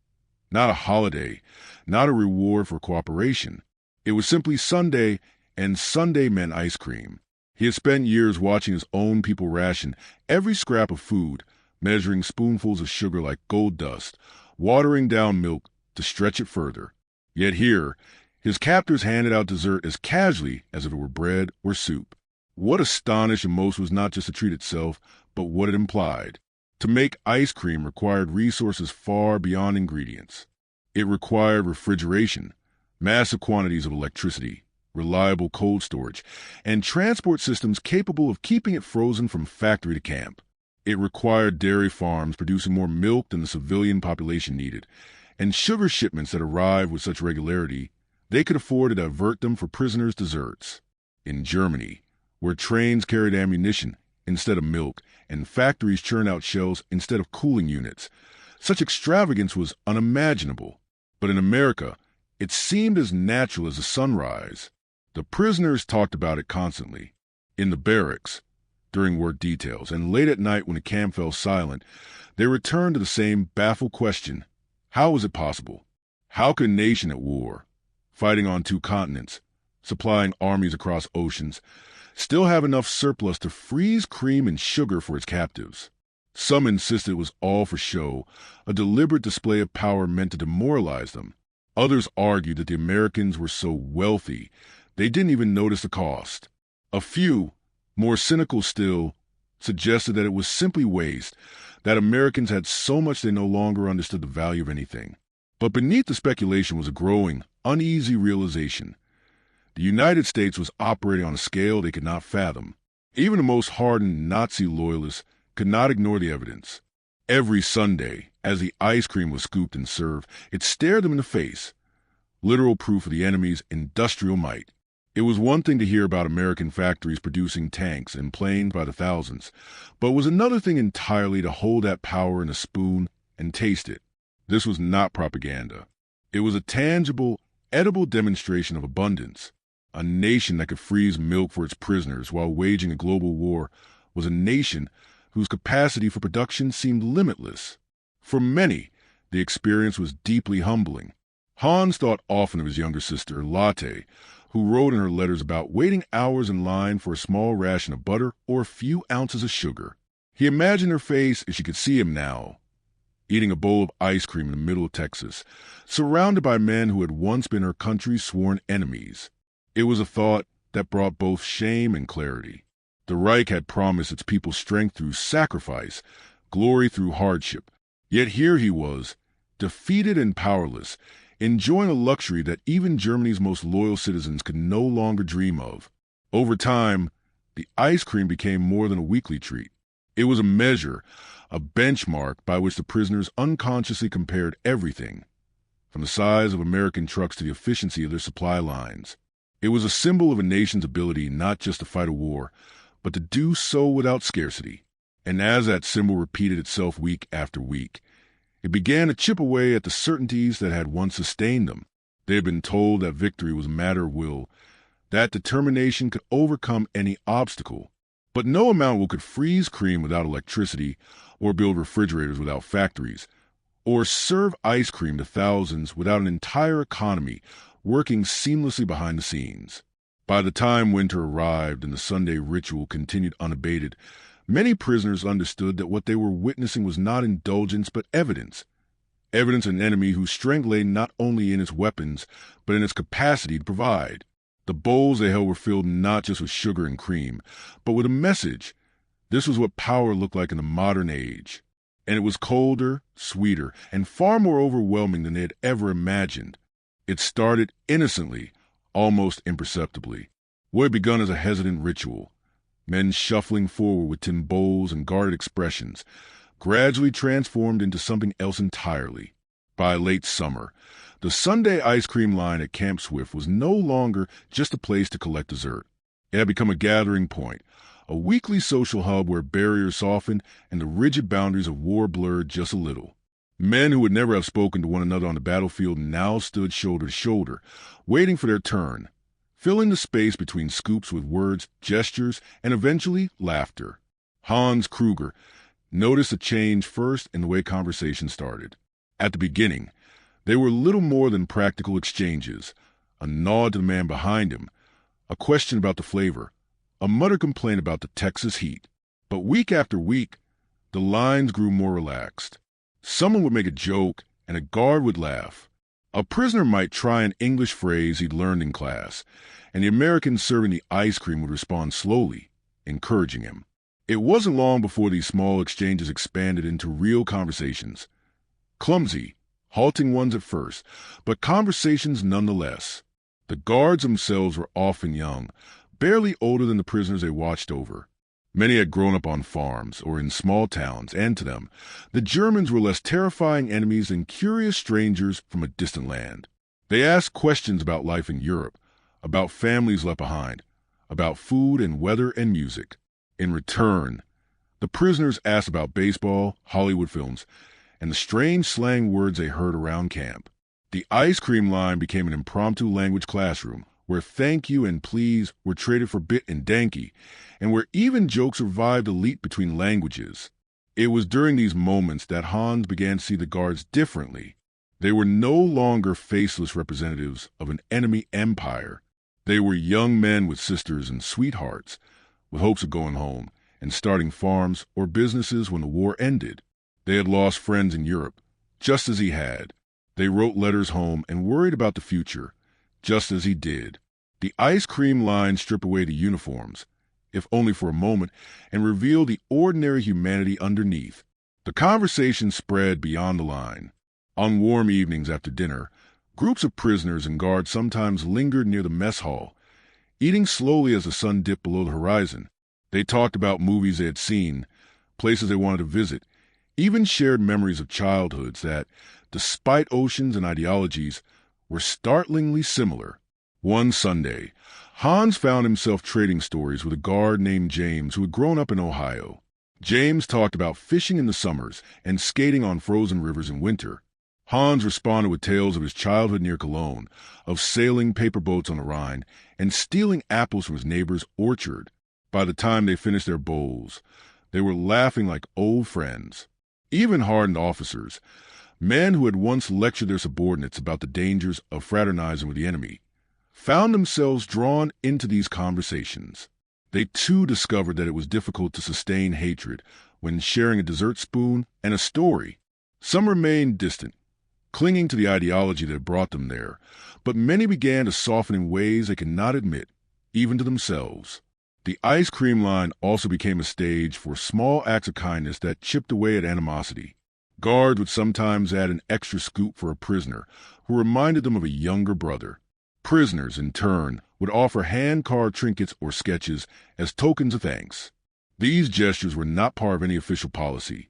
not a holiday, not a reward for cooperation. It was simply Sunday, and Sunday meant ice cream. He had spent years watching his own people ration every scrap of food, measuring spoonfuls of sugar like gold dust, watering down milk to stretch it further. Yet here, his captors handed out dessert as casually as if it were bread or soup. What astonished him most was not just the treat itself, but what it implied. To make ice cream required resources far beyond ingredients. It required refrigeration, massive quantities of electricity, reliable cold storage, and transport systems capable of keeping it frozen from factory to camp. It required dairy farms producing more milk than the civilian population needed, and sugar shipments that arrived with such regularity they could afford to divert them for prisoners' desserts. In Germany, where trains carried ammunition instead of milk, and factories churned out shells instead of cooling units, such extravagance was unimaginable. But in America, it seemed as natural as the sunrise. The prisoners talked about it constantly. In the barracks, during work details, and late at night when the camp fell silent, they returned to the same baffled question. How was it possible? How could a nation at war, fighting on 2 continents, supplying armies across oceans, still have enough surplus to freeze cream and sugar for its captives? Some insisted it was all for show, a deliberate display of power meant to demoralize them. Others argued that the Americans were so wealthy they didn't even notice the cost. A few, more cynical still, suggested that it was simply waste, that Americans had so much they no longer understood the value of anything. But beneath the speculation was a growing, uneasy realization. The United States was operating on a scale they could not fathom. Even the most hardened Nazi loyalists could not ignore the evidence. Every Sunday, as the ice cream was scooped and served, it stared them in the face. Literal proof of the enemy's industrial might. It was one thing to hear about American factories producing tanks and planes by the thousands, but it was another thing entirely to hold that power in a spoon and taste it. This was not propaganda. It was a tangible, edible demonstration of abundance. A nation that could freeze milk for its prisoners while waging a global war was a nation whose capacity for production seemed limitless. For many, the experience was deeply humbling. Hans thought often of his younger sister, Lotte, who wrote in her letters about waiting hours in line for a small ration of butter or a few ounces of sugar. He imagined her face if she could see him now, eating a bowl of ice cream in the middle of Texas, surrounded by men who had once been her country's sworn enemies. It was a thought that brought both shame and clarity. The Reich had promised its people strength through sacrifice, glory through hardship. Yet here he was, defeated and powerless, enjoying a luxury that even Germany's most loyal citizens could no longer dream of. Over time, the ice cream became more than a weekly treat. It was a measure, a benchmark by which the prisoners unconsciously compared everything, from the size of American trucks to the efficiency of their supply lines. It was a symbol of a nation's ability not just to fight a war, but to do so without scarcity. And as that symbol repeated itself week after week, it began to chip away at the certainties that had once sustained them. They had been told that victory was a matter of will, that determination could overcome any obstacle. But no amount of will could freeze cream without electricity, or build refrigerators without factories, or serve ice cream to thousands without an entire economy working seamlessly behind the scenes. By the time winter arrived and the Sunday ritual continued unabated, many prisoners understood that what they were witnessing was not indulgence but evidence. Evidence of an enemy whose strength lay not only in its weapons, but in its capacity to provide. The bowls they held were filled not just with sugar and cream, but with a message. This was what power looked like in the modern age. And it was colder, sweeter, and far more overwhelming than they had ever imagined. It started innocently, almost imperceptibly. What had begun as a hesitant ritual, men shuffling forward with tin bowls and guarded expressions, gradually transformed into something else entirely. By late summer, the Sunday ice cream line at Camp Swift was no longer just a place to collect dessert. It had become a gathering point, a weekly social hub where barriers softened and the rigid boundaries of war blurred just a little. Men who would never have spoken to one another on the battlefield now stood shoulder to shoulder, waiting for their turn, filling the space between scoops with words, gestures, and eventually laughter. Hans Kruger noticed a change first in the way conversation started. At the beginning, they were little more than practical exchanges, a nod to the man behind him, a question about the flavor, a muttered complaint about the Texas heat. But week after week, the lines grew more relaxed. Someone would make a joke, and a guard would laugh. A prisoner might try an English phrase he'd learned in class, and the American serving the ice cream would respond slowly, encouraging him. It wasn't long before these small exchanges expanded into real conversations. Clumsy, halting ones at first, but conversations nonetheless. The guards themselves were often young, barely older than the prisoners they watched over. Many had grown up on farms or in small towns, and to them, the Germans were less terrifying enemies than curious strangers from a distant land. They asked questions about life in Europe, about families left behind, about food and weather and music. In return, the prisoners asked about baseball, Hollywood films, and the strange slang words they heard around camp. The ice cream line became an impromptu language classroom, where thank you and please were traded for bit and danky, and where even jokes survived a leap between languages. It was during these moments that Hans began to see the guards differently. They were no longer faceless representatives of an enemy empire. They were young men with sisters and sweethearts, with hopes of going home and starting farms or businesses when the war ended. They had lost friends in Europe, just as he had. They wrote letters home and worried about the future, just as he did. The ice cream line stripped away the uniforms, if only for a moment, and revealed the ordinary humanity underneath. The conversation spread beyond the line. On warm evenings after dinner, groups of prisoners and guards sometimes lingered near the mess hall, eating slowly as the sun dipped below the horizon. They talked about movies they had seen, places they wanted to visit, even shared memories of childhoods that, despite oceans and ideologies, were startlingly similar. One Sunday, Hans found himself trading stories with a guard named James who had grown up in Ohio. James talked about fishing in the summers and skating on frozen rivers in winter. Hans responded with tales of his childhood near Cologne, of sailing paper boats on the Rhine, and stealing apples from his neighbor's orchard. By the time they finished their bowls, they were laughing like old friends. Even hardened officers, men who had once lectured their subordinates about the dangers of fraternizing with the enemy, found themselves drawn into these conversations. They too discovered that it was difficult to sustain hatred when sharing a dessert spoon and a story. Some remained distant, clinging to the ideology that brought them there, but many began to soften in ways they could not admit, even to themselves. The ice cream line also became a stage for small acts of kindness that chipped away at animosity. Guards would sometimes add an extra scoop for a prisoner who reminded them of a younger brother. Prisoners, in turn, would offer hand-carved trinkets or sketches as tokens of thanks. These gestures were not part of any official policy.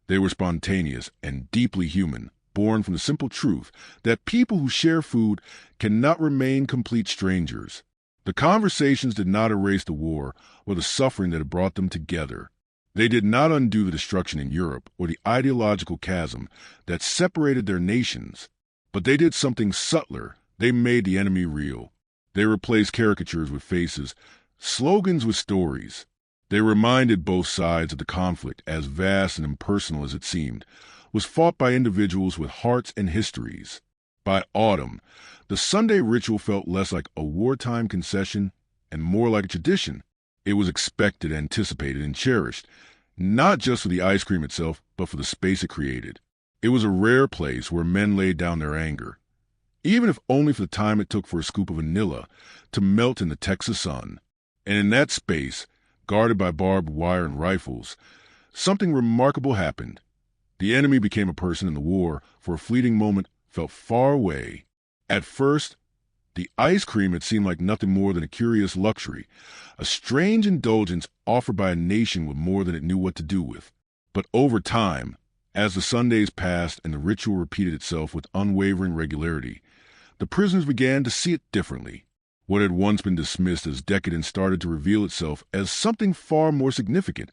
They were spontaneous and deeply human, born from the simple truth that people who share food cannot remain complete strangers. The conversations did not erase the war or the suffering that had brought them together. They did not undo the destruction in Europe or the ideological chasm that separated their nations, but they did something subtler. They made the enemy real. They replaced caricatures with faces, slogans with stories. They reminded both sides of the conflict, as vast and impersonal as it seemed, was fought by individuals with hearts and histories. By autumn, the Sunday ritual felt less like a wartime concession and more like a tradition. It was expected, anticipated, and cherished, not just for the ice cream itself, but for the space it created. It was a rare place where men laid down their anger, even if only for the time it took for a scoop of vanilla to melt in the Texas sun. And in that space, guarded by barbed wire and rifles, something remarkable happened. The enemy became a person, in the war, for a fleeting moment, felt far away. At first, the ice cream had seemed like nothing more than a curious luxury, a strange indulgence offered by a nation with more than it knew what to do with. But over time, as the Sundays passed and the ritual repeated itself with unwavering regularity, the prisoners began to see it differently. What had once been dismissed as decadent started to reveal itself as something far more significant,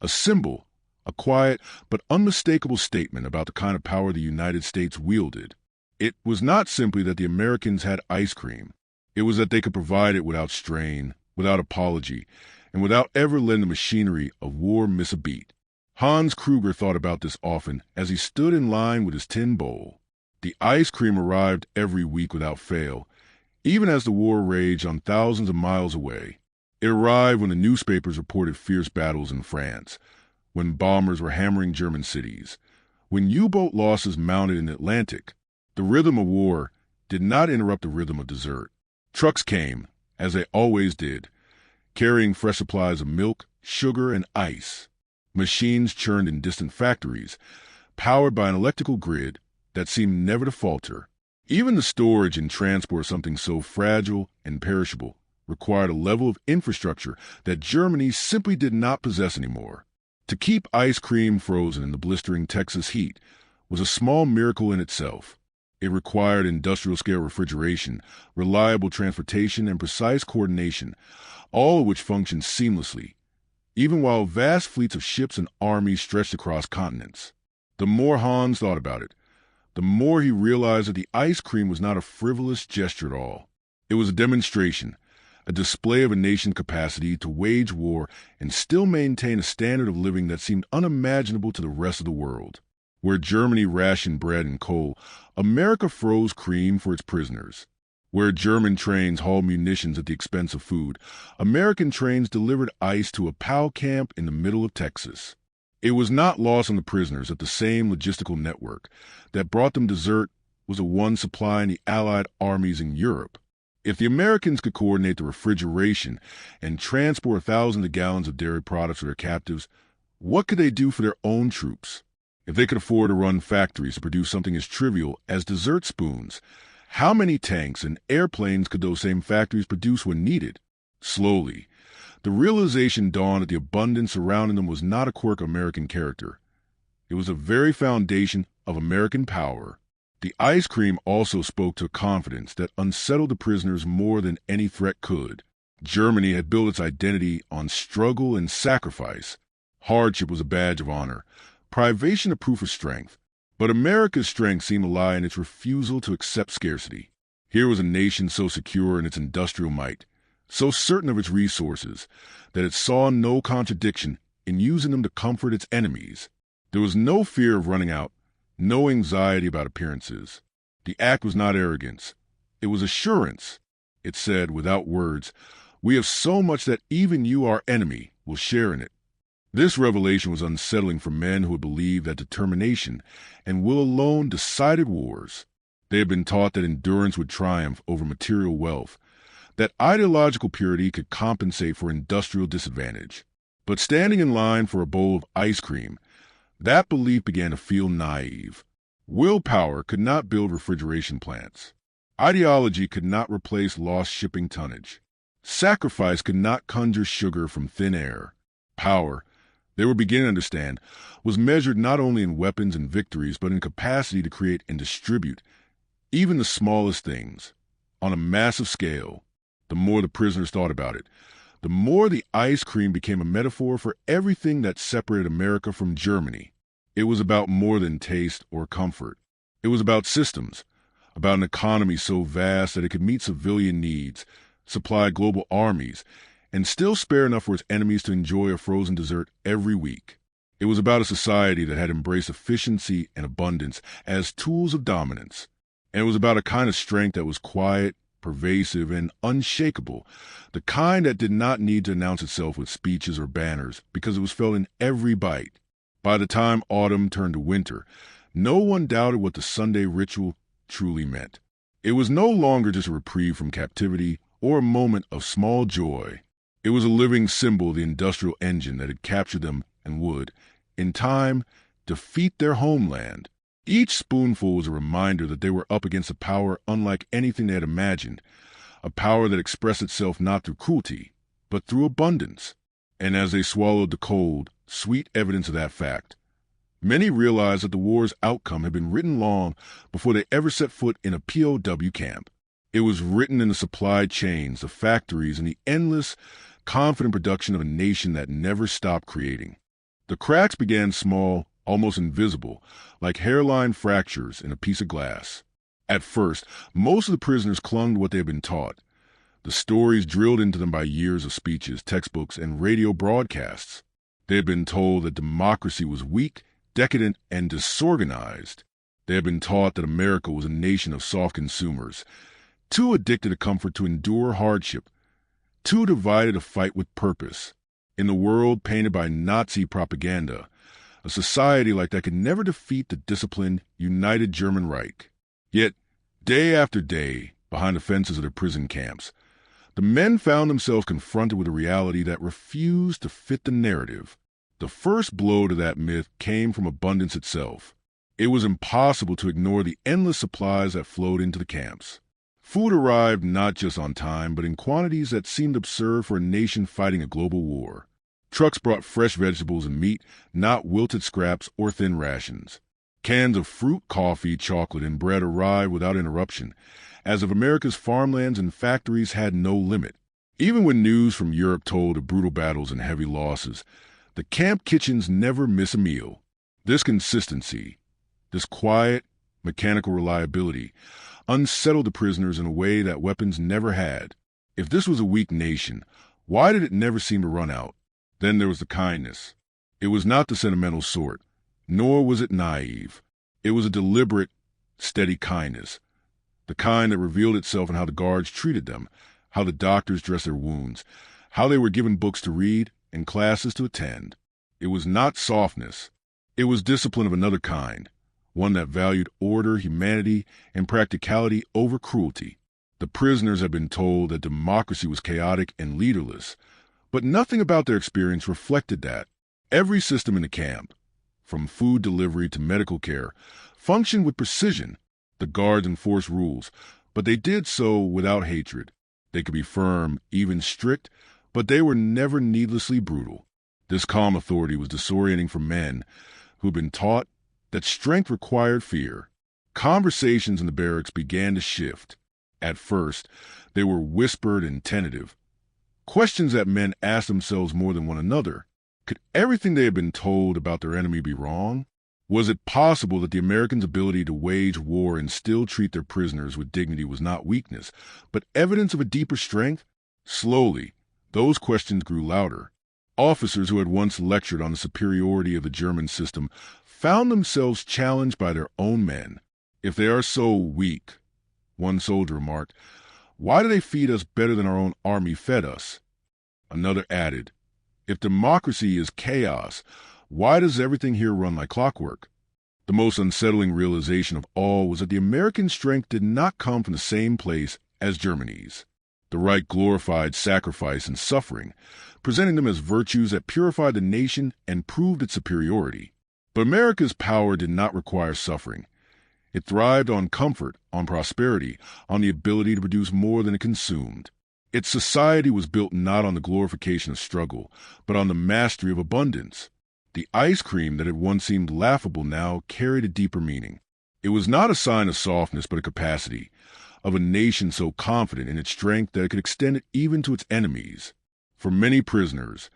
a symbol, a quiet but unmistakable statement about the kind of power the United States wielded. It was not simply that the Americans had ice cream. It was that they could provide it without strain, without apology, and without ever letting the machinery of war miss a beat. Hans Kruger thought about this often as he stood in line with his tin bowl. The ice cream arrived every week without fail, even as the war raged on thousands of miles away. It arrived when the newspapers reported fierce battles in France, when bombers were hammering German cities, when U-boat losses mounted in the Atlantic. The rhythm of war did not interrupt the rhythm of dessert. Trucks came, as they always did, carrying fresh supplies of milk, sugar, and ice. Machines churned in distant factories, powered by an electrical grid that seemed never to falter. Even the storage and transport of something so fragile and perishable required a level of infrastructure that Germany simply did not possess anymore. To keep ice cream frozen in the blistering Texas heat was a small miracle in itself. It required industrial-scale refrigeration, reliable transportation, and precise coordination, all of which functioned seamlessly, even while vast fleets of ships and armies stretched across continents. The more Hans thought about it, the more he realized that the ice cream was not a frivolous gesture at all. It was a demonstration, a display of a nation's capacity to wage war and still maintain a standard of living that seemed unimaginable to the rest of the world. Where Germany rationed bread and coal, America froze cream for its prisoners. Where German trains hauled munitions at the expense of food, American trains delivered ice to a POW camp in the middle of Texas. It was not lost on the prisoners that the same logistical network that brought them dessert was the one supplying the Allied armies in Europe. If the Americans could coordinate the refrigeration and transport thousands of gallons of dairy products for their captives, what could they do for their own troops? If they could afford to run factories to produce something as trivial as dessert spoons, how many tanks and airplanes could those same factories produce when needed? Slowly, the realization dawned that the abundance surrounding them was not a quirk of American character. It was the very foundation of American power. The ice cream also spoke to a confidence that unsettled the prisoners more than any threat could. Germany had built its identity on struggle and sacrifice. Hardship was a badge of honor, privation a proof of strength. But America's strength seemed to lie in its refusal to accept scarcity. Here was a nation so secure in its industrial might, so certain of its resources, that it saw no contradiction in using them to comfort its enemies. There was no fear of running out, no anxiety about appearances. The act was not arrogance. It was assurance. It said, without words, "We have so much that even you, our enemy, will share in it." This revelation was unsettling for men who had believed that determination and will alone decided wars. They had been taught that endurance would triumph over material wealth, that ideological purity could compensate for industrial disadvantage. But standing in line for a bowl of ice cream, that belief began to feel naive. Willpower could not build refrigeration plants. Ideology could not replace lost shipping tonnage. Sacrifice could not conjure sugar from thin air. Power, they were beginning to understand, was measured not only in weapons and victories, but in capacity to create and distribute even the smallest things on a massive scale. The more the prisoners thought about it, the more the ice cream became a metaphor for everything that separated America from Germany. It was about more than taste or comfort. It was about systems, about an economy so vast that it could meet civilian needs, supply global armies, and still spare enough for its enemies to enjoy a frozen dessert every week. It was about a society that had embraced efficiency and abundance as tools of dominance. And it was about a kind of strength that was quiet, pervasive, and unshakable, the kind that did not need to announce itself with speeches or banners because it was felt in every bite. By the time autumn turned to winter, no one doubted what the Sunday ritual truly meant. It was no longer just a reprieve from captivity or a moment of small joy. It was a living symbol of the industrial engine that had captured them and would, in time, defeat their homeland. Each spoonful was a reminder that they were up against a power unlike anything they had imagined, a power that expressed itself not through cruelty, but through abundance. And as they swallowed the cold, sweet evidence of that fact, many realized that the war's outcome had been written long before they ever set foot in a POW camp. It was written in the supply chains, the factories, and the endless, confident production of a nation that never stopped creating. The cracks began small, almost invisible, like hairline fractures in a piece of glass. At first, most of the prisoners clung to what they had been taught, the stories drilled into them by years of speeches, textbooks, and radio broadcasts. They had been told that democracy was weak, decadent, and disorganized. They had been taught that America was a nation of soft consumers, too addicted to comfort to endure hardship, too divided to fight with purpose. In the world painted by Nazi propaganda, a society like that could never defeat the disciplined, united German Reich. Yet, day after day, behind the fences of their prison camps, the men found themselves confronted with a reality that refused to fit the narrative. The first blow to that myth came from abundance itself. It was impossible to ignore the endless supplies that flowed into the camps. Food arrived not just on time, but in quantities that seemed absurd for a nation fighting a global war. Trucks brought fresh vegetables and meat, not wilted scraps or thin rations. Cans of fruit, coffee, chocolate, and bread arrived without interruption, as if America's farmlands and factories had no limit. Even when news from Europe told of brutal battles and heavy losses, the camp kitchens never miss a meal. This consistency, this quiet, mechanical reliability, unsettled the prisoners in a way that weapons never had. If this was a weak nation, why did it never seem to run out? Then there was the kindness. It was not the sentimental sort, nor was it naive. It was a deliberate, steady kindness, the kind that revealed itself in how the guards treated them, how the doctors dressed their wounds, how they were given books to read and classes to attend. It was not softness. It was discipline of another kind, one that valued order, humanity, and practicality over cruelty. The prisoners had been told that democracy was chaotic and leaderless, but nothing about their experience reflected that. Every system in the camp, from food delivery to medical care, functioned with precision. The guards enforced rules, but they did so without hatred. They could be firm, even strict, but they were never needlessly brutal. This calm authority was disorienting for men who had been taught that strength required fear. Conversations in the barracks began to shift. At first, they were whispered and tentative. Questions that men asked themselves more than one another. Could everything they had been told about their enemy be wrong? Was it possible that the Americans' ability to wage war and still treat their prisoners with dignity was not weakness, but evidence of a deeper strength? Slowly, those questions grew louder. Officers who had once lectured on the superiority of the German system found themselves challenged by their own men. If they are so weak, one soldier remarked, why do they feed us better than our own army fed us? Another added, if democracy is chaos, why does everything here run like clockwork? The most unsettling realization of all was that the American strength did not come from the same place as Germany's. The Reich glorified sacrifice and suffering, presenting them as virtues that purified the nation and proved its superiority. But America's power did not require suffering. It thrived on comfort, on prosperity, on the ability to produce more than it consumed. Its society was built not on the glorification of struggle, but on the mastery of abundance. The ice cream that had once seemed laughable now carried a deeper meaning. It was not a sign of softness, but a capacity, of a nation so confident in its strength that it could extend it even to its enemies. For many prisoners,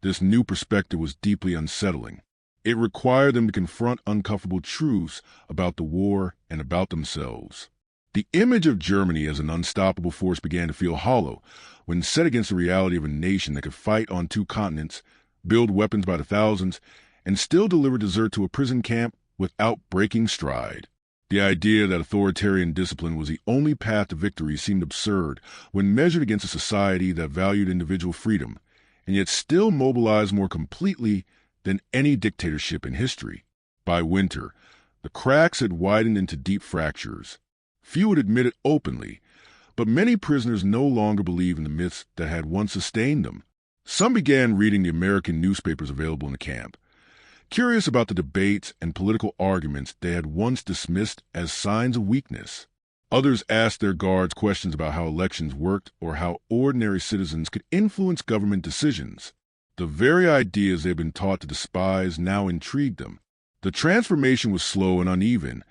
this new perspective was deeply unsettling. It required them to confront uncomfortable truths about the war and about themselves. The image of Germany as an unstoppable force began to feel hollow when set against the reality of a nation that could fight on 2 continents, build weapons by the thousands, and still deliver dessert to a prison camp without breaking stride. The idea that authoritarian discipline was the only path to victory seemed absurd when measured against a society that valued individual freedom, and yet still mobilized more completely than any dictatorship in history. By winter, the cracks had widened into deep fractures. Few would admit it openly, but many prisoners no longer believed in the myths that had once sustained them. Some began reading the American newspapers available in the camp, curious about the debates and political arguments they had once dismissed as signs of weakness. Others asked their guards questions about how elections worked or how ordinary citizens could influence government decisions. The very ideas they had been taught to despise now intrigued them. The transformation was slow and uneven.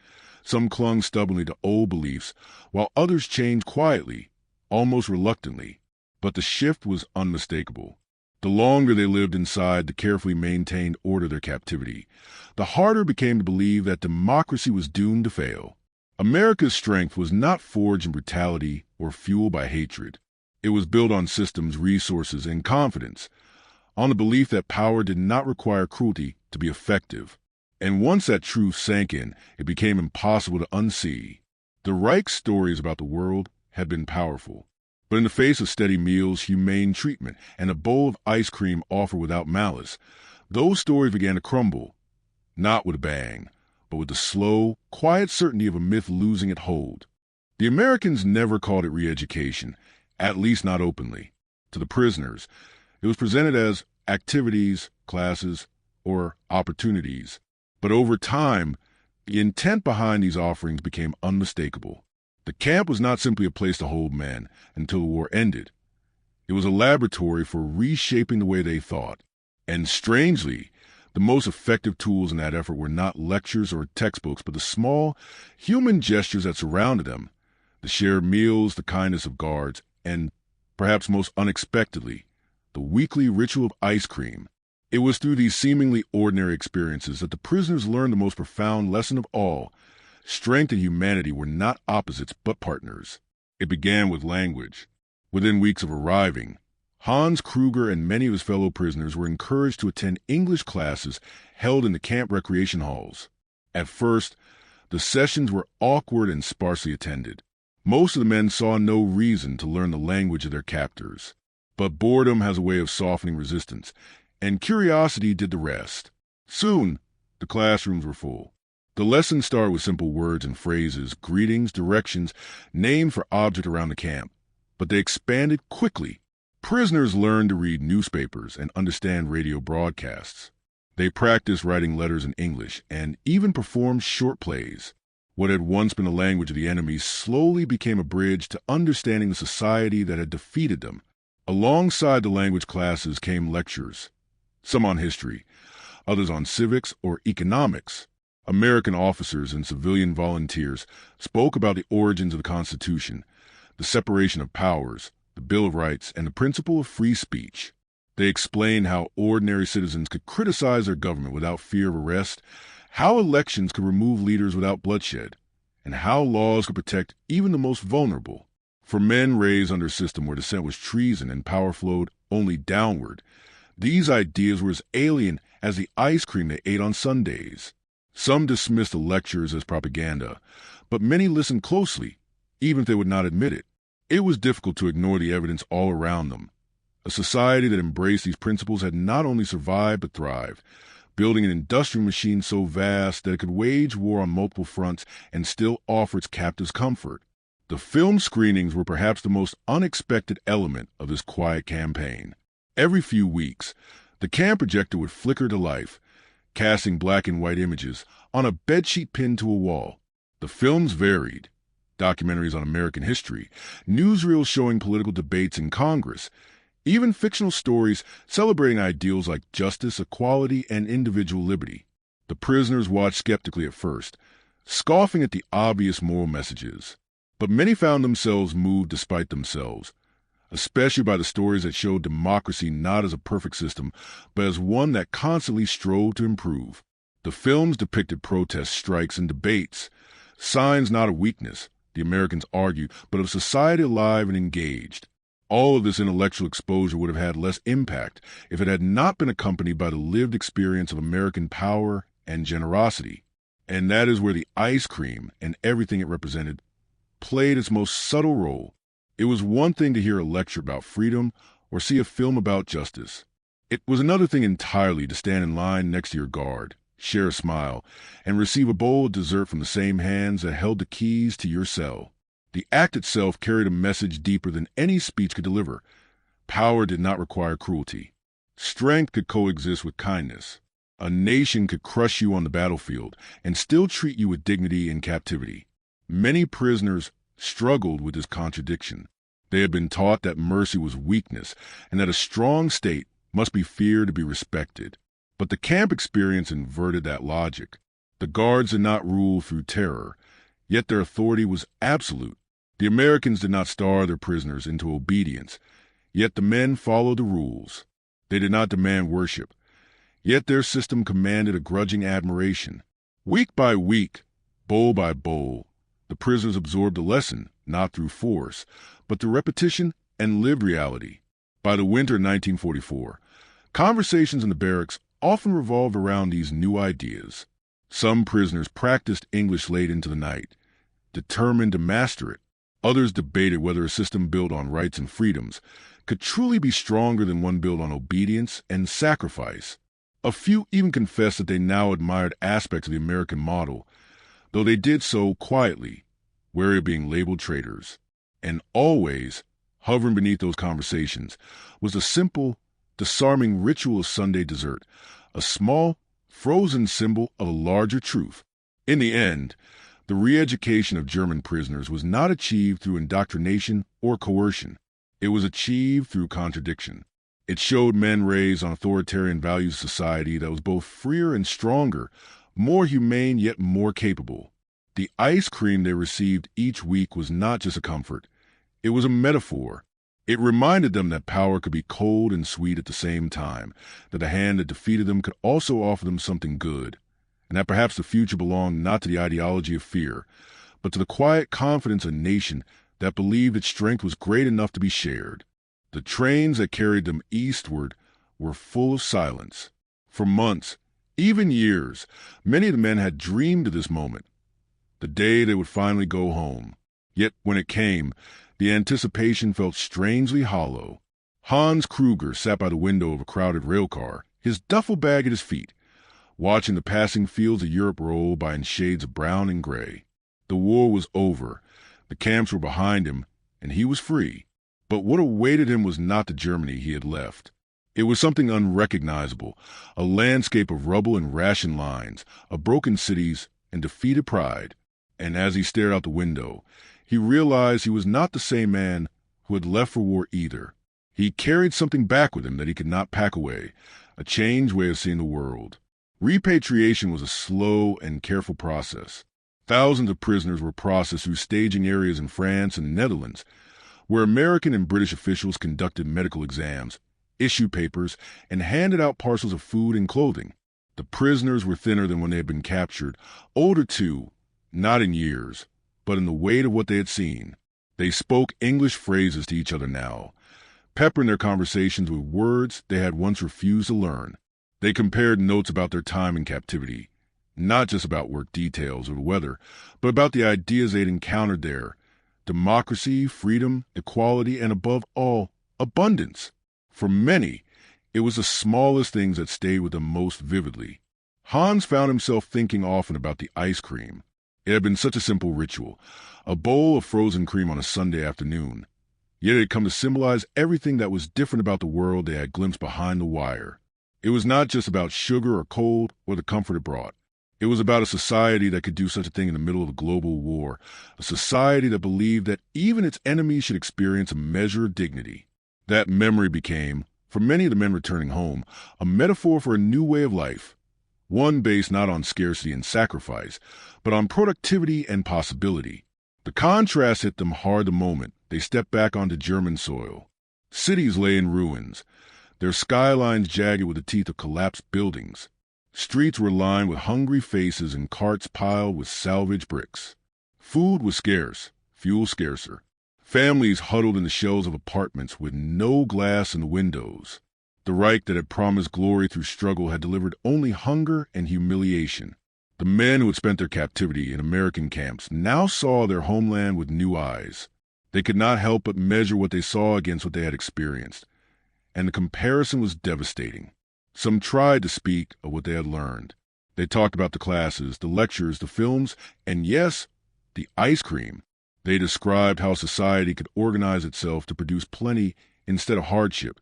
Some clung stubbornly to old beliefs, while others changed quietly, almost reluctantly. But the shift was unmistakable. The longer they lived inside the carefully maintained order of their captivity, the harder it became to believe that democracy was doomed to fail. America's strength was not forged in brutality or fueled by hatred. It was built on systems, resources, and confidence, on the belief that power did not require cruelty to be effective. And once that truth sank in, it became impossible to unsee. The Reich's stories about the world had been powerful. But in the face of steady meals, humane treatment, and a bowl of ice cream offered without malice, those stories began to crumble, not with a bang, but with the slow, quiet certainty of a myth losing its hold. The Americans never called it reeducation, at least not openly. To the prisoners, it was presented as activities, classes, or opportunities. But over time, the intent behind these offerings became unmistakable. The camp was not simply a place to hold men until the war ended. It was a laboratory for reshaping the way they thought. And strangely, the most effective tools in that effort were not lectures or textbooks, but the small, human gestures that surrounded them, the shared meals, the kindness of guards, and, perhaps most unexpectedly, the weekly ritual of ice cream. It was through these seemingly ordinary experiences that the prisoners learned the most profound lesson of all. Strength and humanity were not opposites, but partners. It began with language. Within weeks of arriving, Hans Kruger and many of his fellow prisoners were encouraged to attend English classes held in the camp recreation halls. At first, the sessions were awkward and sparsely attended. Most of the men saw no reason to learn the language of their captors. But boredom has a way of softening resistance, and curiosity did the rest. Soon, the classrooms were full. The lessons started with simple words and phrases, greetings, directions, names for objects around the camp. But they expanded quickly. Prisoners learned to read newspapers and understand radio broadcasts. They practiced writing letters in English and even performed short plays. What had once been the language of the enemy slowly became a bridge to understanding the society that had defeated them. Alongside the language classes came lectures, some on history, others on civics or economics. American officers and civilian volunteers spoke about the origins of the Constitution, the separation of powers, the Bill of Rights, and the principle of free speech. They explained how ordinary citizens could criticize their government without fear of arrest, how elections could remove leaders without bloodshed, and how laws could protect even the most vulnerable. For men raised under a system where dissent was treason and power flowed only downward, these ideas were as alien as the ice cream they ate on Sundays. Some dismissed the lectures as propaganda, but many listened closely, even if they would not admit it. It was difficult to ignore the evidence all around them. A society that embraced these principles had not only survived but thrived, building an industrial machine so vast that it could wage war on multiple fronts and still offer its captives comfort. The film screenings were perhaps the most unexpected element of this quiet campaign. Every few weeks, the camp projector would flicker to life, casting black and white images on a bedsheet pinned to a wall. The films varied. documentaries on American history, newsreels showing political debates in Congress, even fictional stories celebrating ideals like justice, equality, and individual liberty. The prisoners watched skeptically at first, scoffing at the obvious moral messages. But many found themselves moved despite themselves, especially by the stories that showed democracy not as a perfect system, but as one that constantly strove to improve. The films depicted protests, strikes, and debates, signs not of weakness, the Americans argued, but of society alive and engaged. All of this intellectual exposure would have had less impact if it had not been accompanied by the lived experience of American power and generosity. And that is where the ice cream and everything it represented played its most subtle role. It was one thing to hear a lecture about freedom or see a film about justice. It was another thing entirely to stand in line next to your guard, share a smile, and receive a bowl of dessert from the same hands that held the keys to your cell. The act itself carried a message deeper than any speech could deliver. Power did not require cruelty. Strength could coexist with kindness. A nation could crush you on the battlefield and still treat you with dignity in captivity. Many prisoners struggled with this contradiction. They had been taught that mercy was weakness and that a strong state must be feared to be respected. But the camp experience inverted that logic. The guards did not rule through terror, yet their authority was absolute. The Americans did not starve their prisoners into obedience, yet the men followed the rules. They did not demand worship, yet their system commanded a grudging admiration. Week by week, bowl by bowl, the prisoners absorbed a lesson, not through force, but through repetition and lived reality. By the winter of 1944, conversations in the barracks often revolved around these new ideas. Some prisoners practiced English late into the night, determined to master it. Others debated whether a system built on rights and freedoms could truly be stronger than one built on obedience and sacrifice. A few even confessed that they now admired aspects of the American model, though they did so quietly, wary of being labeled traitors. And always, hovering beneath those conversations, was the simple, disarming ritual of Sunday dessert, a small, frozen symbol of a larger truth. In the end, the re-education of German prisoners was not achieved through indoctrination or coercion. It was achieved through contradiction. It showed men raised on authoritarian values society that was both freer and stronger, more humane yet more capable. The ice cream they received each week was not just a comfort. It was a metaphor. It reminded them that power could be cold and sweet at the same time, that the hand that defeated them could also offer them something good, and that perhaps the future belonged not to the ideology of fear, but to the quiet confidence of a nation that believed its strength was great enough to be shared. The trains that carried them eastward were full of silence. For months, even years, many of the men had dreamed of this moment, the day they would finally go home. Yet when it came, the anticipation felt strangely hollow. Hans Kruger sat by the window of a crowded railcar, his duffel bag at his feet, watching the passing fields of Europe roll by in shades of brown and gray. The war was over, the camps were behind him, and he was free. But what awaited him was not the Germany he had left. It was something unrecognizable, a landscape of rubble and ration lines, of broken cities and defeated pride. And as he stared out the window, he realized he was not the same man who had left for war either. He carried something back with him that he could not pack away, a changed way of seeing the world. Repatriation was a slow and careful process. Thousands of prisoners were processed through staging areas in France and the Netherlands, where American and British officials conducted medical exams, issued papers, and handed out parcels of food and clothing. The prisoners were thinner than when they had been captured, older too, not in years, but in the weight of what they had seen. They spoke English phrases to each other now, peppering their conversations with words they had once refused to learn. They compared notes about their time in captivity, not just about work details or the weather, but about the ideas they'd encountered there: democracy, freedom, equality, and above all, abundance. For many, it was the smallest things that stayed with them most vividly. Hans found himself thinking often about the ice cream. It had been such a simple ritual, a bowl of frozen cream on a Sunday afternoon. Yet it had come to symbolize everything that was different about the world they had glimpsed behind the wire. It was not just about sugar or cold or the comfort it brought. It was about a society that could do such a thing in the middle of a global war, a society that believed that even its enemies should experience a measure of dignity. That memory became, for many of the men returning home, a metaphor for a new way of life, one based not on scarcity and sacrifice, but on productivity and possibility. The contrast hit them hard the moment they stepped back onto German soil. Cities lay in ruins, their skylines jagged with the teeth of collapsed buildings. Streets were lined with hungry faces and carts piled with salvaged bricks. Food was scarce, fuel scarcer. Families huddled in the shells of apartments with no glass in the windows. The Reich that had promised glory through struggle had delivered only hunger and humiliation. The men who had spent their captivity in American camps now saw their homeland with new eyes. They could not help but measure what they saw against what they had experienced, and the comparison was devastating. Some tried to speak of what they had learned. They talked about the classes, the lectures, the films, and yes, the ice cream. They described how society could organize itself to produce plenty instead of hardship,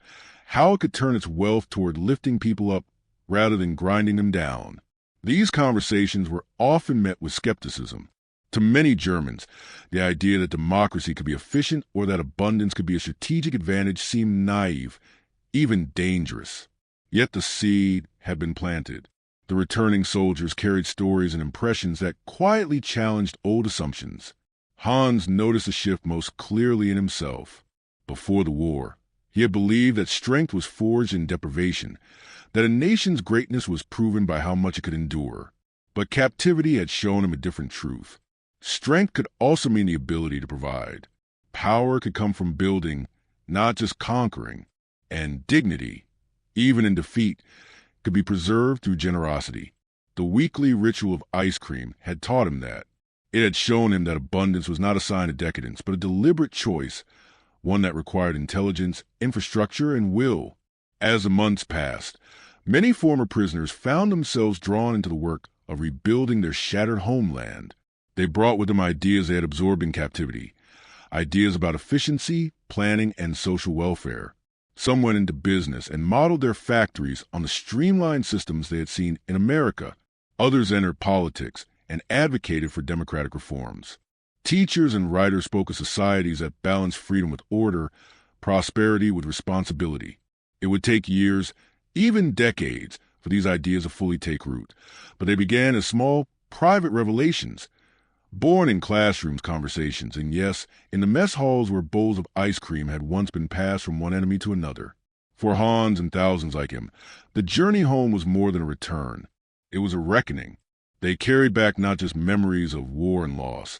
how it could turn its wealth toward lifting people up rather than grinding them down. These conversations were often met with skepticism. To many Germans, the idea that democracy could be efficient or that abundance could be a strategic advantage seemed naive, even dangerous. Yet the seed had been planted. The returning soldiers carried stories and impressions that quietly challenged old assumptions. Hans noticed a shift most clearly in himself. Before the war, he had believed that strength was forged in deprivation, that a nation's greatness was proven by how much it could endure. But captivity had shown him a different truth. Strength could also mean the ability to provide. Power could come from building, not just conquering. And dignity, even in defeat, could be preserved through generosity. The weekly ritual of ice cream had taught him that. It had shown him that abundance was not a sign of decadence, but a deliberate choice, one that required intelligence, infrastructure, and will. As the months passed, many former prisoners found themselves drawn into the work of rebuilding their shattered homeland. They brought with them ideas they had absorbed in captivity, ideas about efficiency, planning, and social welfare. Some went into business and modeled their factories on the streamlined systems they had seen in America. Others entered politics and advocated for democratic reforms. Teachers and writers spoke of societies that balanced freedom with order, prosperity with responsibility. It would take years, even decades, for these ideas to fully take root, but they began as small, private revelations, born in classrooms conversations, and yes, in the mess halls where bowls of ice cream had once been passed from one enemy to another. For Hans and thousands like him, the journey home was more than a return. It was a reckoning. They carried back not just memories of war and loss,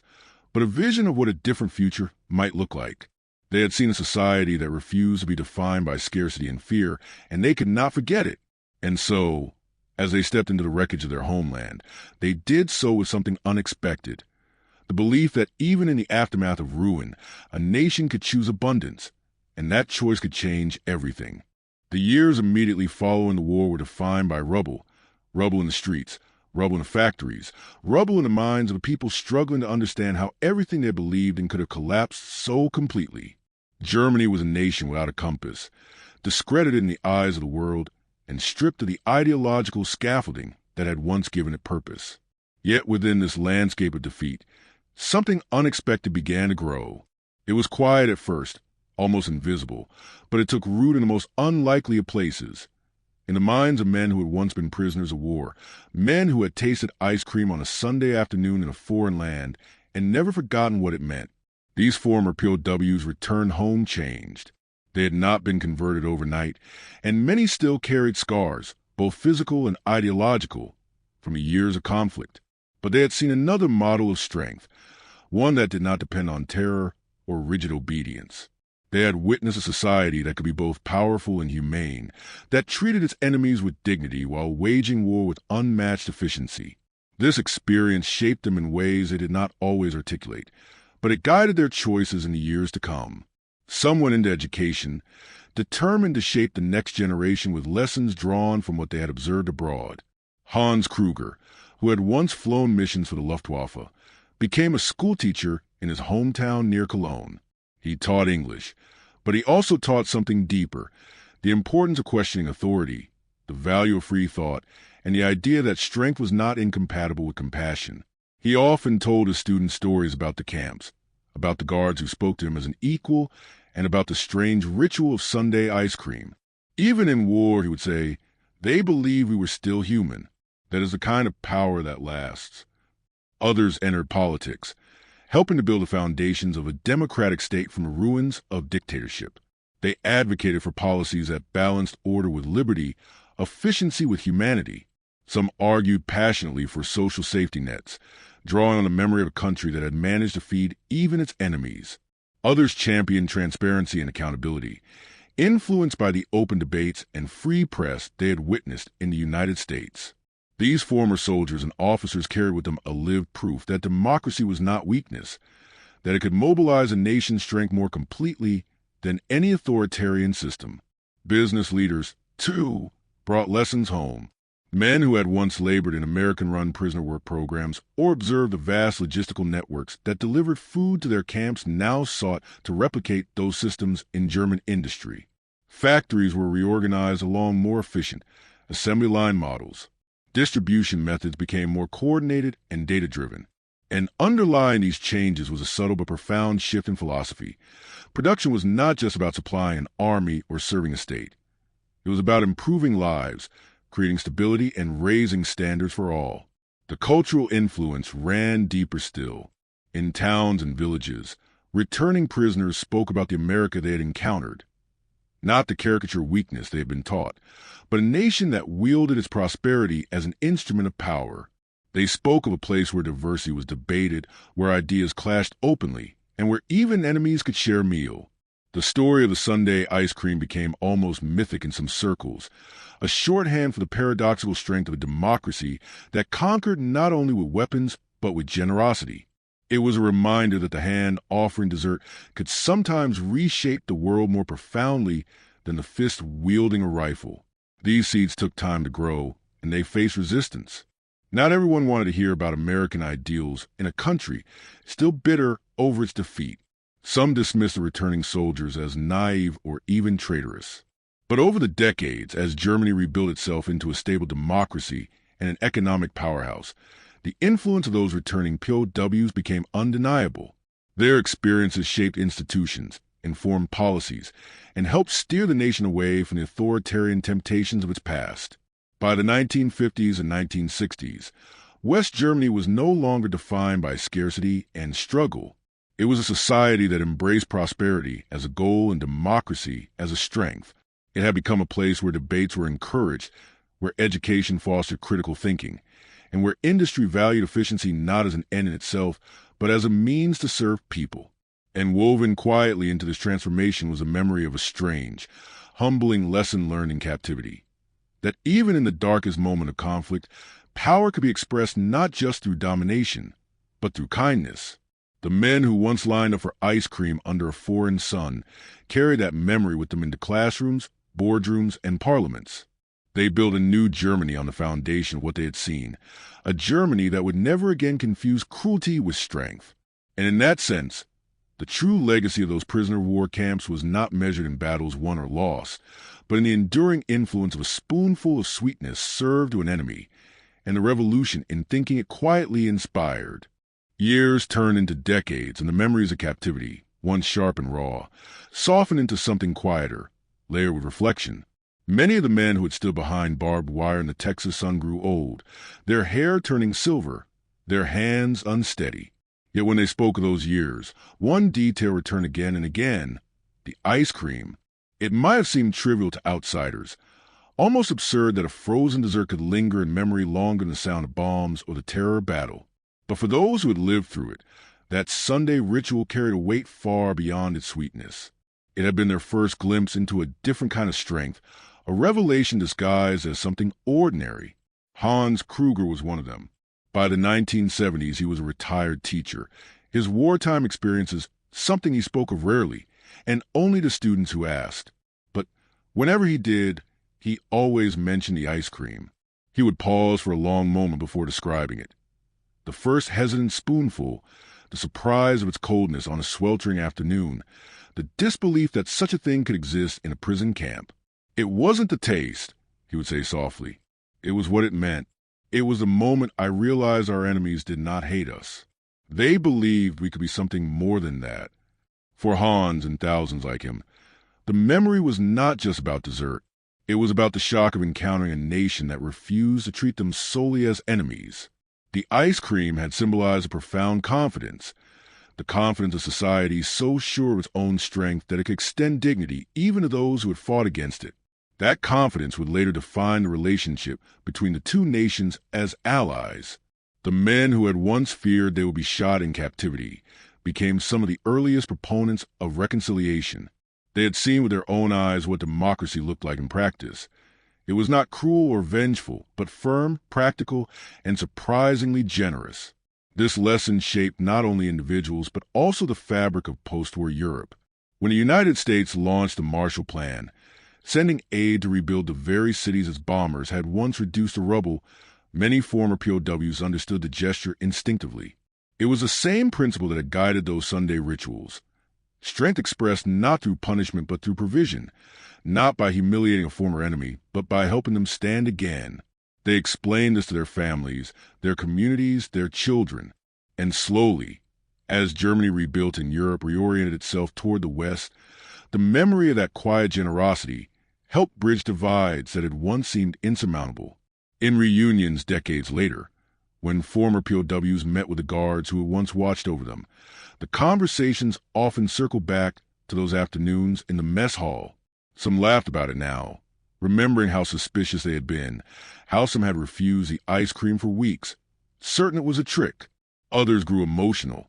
but a vision of what a different future might look like. They had seen a society that refused to be defined by scarcity and fear, and they could not forget it. And so, as they stepped into the wreckage of their homeland, they did so with something unexpected. The belief that even in the aftermath of ruin, a nation could choose abundance, and that choice could change everything. The years immediately following the war were defined by rubble in the streets, rubble in the factories, rubble in the minds of the people struggling to understand how everything they believed in could have collapsed so completely. Germany was a nation without a compass, discredited in the eyes of the world, and stripped of the ideological scaffolding that had once given it purpose. Yet within this landscape of defeat, something unexpected began to grow. It was quiet at first, almost invisible, but it took root in the most unlikely of places. In the minds of men who had once been prisoners of war, men who had tasted ice cream on a Sunday afternoon in a foreign land and never forgotten what it meant. These former POWs returned home changed. They had not been converted overnight, and many still carried scars, both physical and ideological, from years of conflict. But they had seen another model of strength, one that did not depend on terror or rigid obedience. They had witnessed a society that could be both powerful and humane, that treated its enemies with dignity while waging war with unmatched efficiency. This experience shaped them in ways they did not always articulate, but it guided their choices in the years to come. Some went into education, determined to shape the next generation with lessons drawn from what they had observed abroad. Hans Kruger, who had once flown missions for the Luftwaffe, became a schoolteacher in his hometown near Cologne. He taught English, but he also taught something deeper, the importance of questioning authority, the value of free thought, and the idea that strength was not incompatible with compassion. He often told his students stories about the camps, about the guards who spoke to him as an equal, and about the strange ritual of Sunday ice cream. Even in war, he would say, they believed we were still human. That is the kind of power that lasts. Others entered politics, helping to build the foundations of a democratic state from the ruins of dictatorship. They advocated for policies that balanced order with liberty, efficiency with humanity. Some argued passionately for social safety nets, drawing on the memory of a country that had managed to feed even its enemies. Others championed transparency and accountability, influenced by the open debates and free press they had witnessed in the United States. These former soldiers and officers carried with them a lived proof that democracy was not weakness, that it could mobilize a nation's strength more completely than any authoritarian system. Business leaders, too, brought lessons home. Men who had once labored in American-run prisoner work programs or observed the vast logistical networks that delivered food to their camps now sought to replicate those systems in German industry. Factories were reorganized along more efficient assembly line models. Distribution methods became more coordinated and data-driven. And underlying these changes was a subtle but profound shift in philosophy. Production was not just about supplying an army or serving a state. It was about improving lives, creating stability, and raising standards for all. The cultural influence ran deeper still. In towns and villages, returning prisoners spoke about the America they had encountered. Not the caricature weakness they had been taught, but a nation that wielded its prosperity as an instrument of power. They spoke of a place where diversity was debated, where ideas clashed openly, and where even enemies could share a meal. The story of the Sunday ice cream became almost mythic in some circles, a shorthand for the paradoxical strength of a democracy that conquered not only with weapons, but with generosity. It was a reminder that the hand offering dessert could sometimes reshape the world more profoundly than the fist wielding a rifle. These seeds took time to grow, and they faced resistance. Not everyone wanted to hear about American ideals in a country still bitter over its defeat. Some dismissed the returning soldiers as naive or even traitorous. But over the decades, as Germany rebuilt itself into a stable democracy and an economic powerhouse, the influence of those returning POWs became undeniable. Their experiences shaped institutions, informed policies, and helped steer the nation away from the authoritarian temptations of its past. By the 1950s and 1960s, West Germany was no longer defined by scarcity and struggle. It was a society that embraced prosperity as a goal and democracy as a strength. It had become a place where debates were encouraged, where education fostered critical thinking, and where industry valued efficiency not as an end in itself, but as a means to serve people. And woven quietly into this transformation was a memory of a strange, humbling lesson learned in captivity. That even in the darkest moment of conflict, power could be expressed not just through domination, but through kindness. The men who once lined up for ice cream under a foreign sun carried that memory with them into classrooms, boardrooms, and parliaments. They built a new Germany on the foundation of what they had seen, a Germany that would never again confuse cruelty with strength. And in that sense, the true legacy of those prisoner of war camps was not measured in battles won or lost, but in the enduring influence of a spoonful of sweetness served to an enemy, and the revolution in thinking it quietly inspired. Years turned into decades, and the memories of captivity, once sharp and raw, softened into something quieter, layered with reflection. Many of the men who had stood behind barbed wire in the Texas sun grew old, their hair turning silver, their hands unsteady. Yet when they spoke of those years, one detail returned again and again: the ice cream. It might have seemed trivial to outsiders, almost absurd that a frozen dessert could linger in memory longer than the sound of bombs or the terror of battle. But for those who had lived through it, that Sunday ritual carried a weight far beyond its sweetness. It had been their first glimpse into a different kind of strength, a revelation disguised as something ordinary. Hans Kruger was one of them. By the 1970s, he was a retired teacher. His wartime experiences, something he spoke of rarely, and only to students who asked. But whenever he did, he always mentioned the ice cream. He would pause for a long moment before describing it. The first hesitant spoonful, the surprise of its coldness on a sweltering afternoon, the disbelief that such a thing could exist in a prison camp. It wasn't the taste, he would say softly. It was what it meant. It was the moment I realized our enemies did not hate us. They believed we could be something more than that. For Hans and thousands like him, the memory was not just about dessert. It was about the shock of encountering a nation that refused to treat them solely as enemies. The ice cream had symbolized a profound confidence, the confidence of society so sure of its own strength that it could extend dignity even to those who had fought against it. That confidence would later define the relationship between the two nations as allies. The men who had once feared they would be shot in captivity became some of the earliest proponents of reconciliation. They had seen with their own eyes what democracy looked like in practice. It was not cruel or vengeful, but firm, practical, and surprisingly generous. This lesson shaped not only individuals, but also the fabric of post-war Europe. When the United States launched the Marshall Plan, sending aid to rebuild the very cities its bombers had once reduced to rubble, many former POWs understood the gesture instinctively. It was the same principle that had guided those Sunday rituals. Strength expressed not through punishment but through provision, not by humiliating a former enemy, but by helping them stand again. They explained this to their families, their communities, their children. And slowly, as Germany rebuilt and Europe reoriented itself toward the West, the memory of that quiet generosity helped bridge divides that had once seemed insurmountable. In reunions decades later, when former POWs met with the guards who had once watched over them, the conversations often circled back to those afternoons in the mess hall. Some laughed about it now, remembering how suspicious they had been, how some had refused the ice cream for weeks, certain it was a trick. Others grew emotional,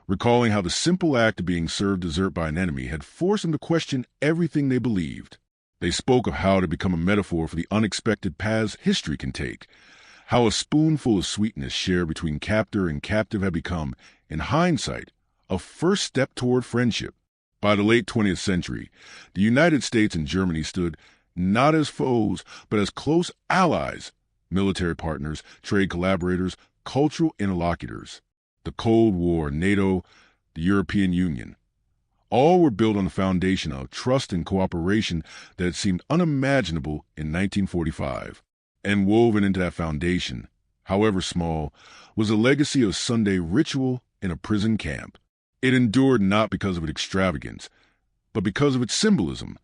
recalling how the simple act of being served dessert by an enemy had forced them to question everything they believed. They spoke of how it had become a metaphor for the unexpected paths history can take, how a spoonful of sweetness shared between captor and captive had become, in hindsight, a first step toward friendship. By the late 20th century, the United States and Germany stood not as foes, but as close allies, military partners, trade collaborators, cultural interlocutors. The Cold War, NATO, the European Union, all were built on the foundation of trust and cooperation that had seemed unimaginable in 1945. And woven into that foundation, however small, was a legacy of Sunday ritual in a prison camp. It endured not because of its extravagance, but because of its symbolism,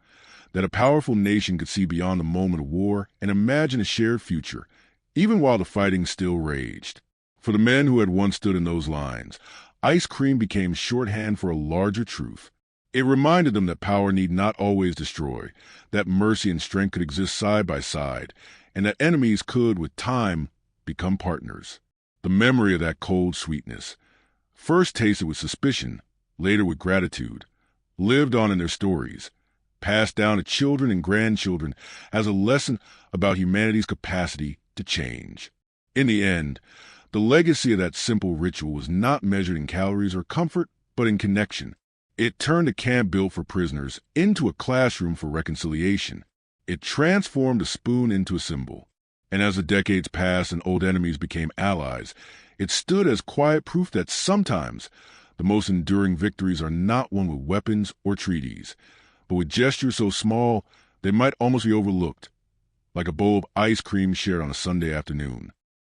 that a powerful nation could see beyond the moment of war and imagine a shared future, even while the fighting still raged. For the men who had once stood in those lines, ice cream became shorthand for a larger truth. It reminded them that power need not always destroy, that mercy and strength could exist side by side, and that enemies could, with time, become partners. The memory of that cold sweetness, first tasted with suspicion, later with gratitude, lived on in their stories, passed down to children and grandchildren as a lesson about humanity's capacity to change. In the end, the legacy of that simple ritual was not measured in calories or comfort, but in connection. It turned a camp built for prisoners into a classroom for reconciliation. It transformed a spoon into a symbol. And as the decades passed and old enemies became allies, it stood as quiet proof that sometimes the most enduring victories are not won with weapons or treaties, but with gestures so small they might almost be overlooked, like a bowl of ice cream shared on a Sunday afternoon.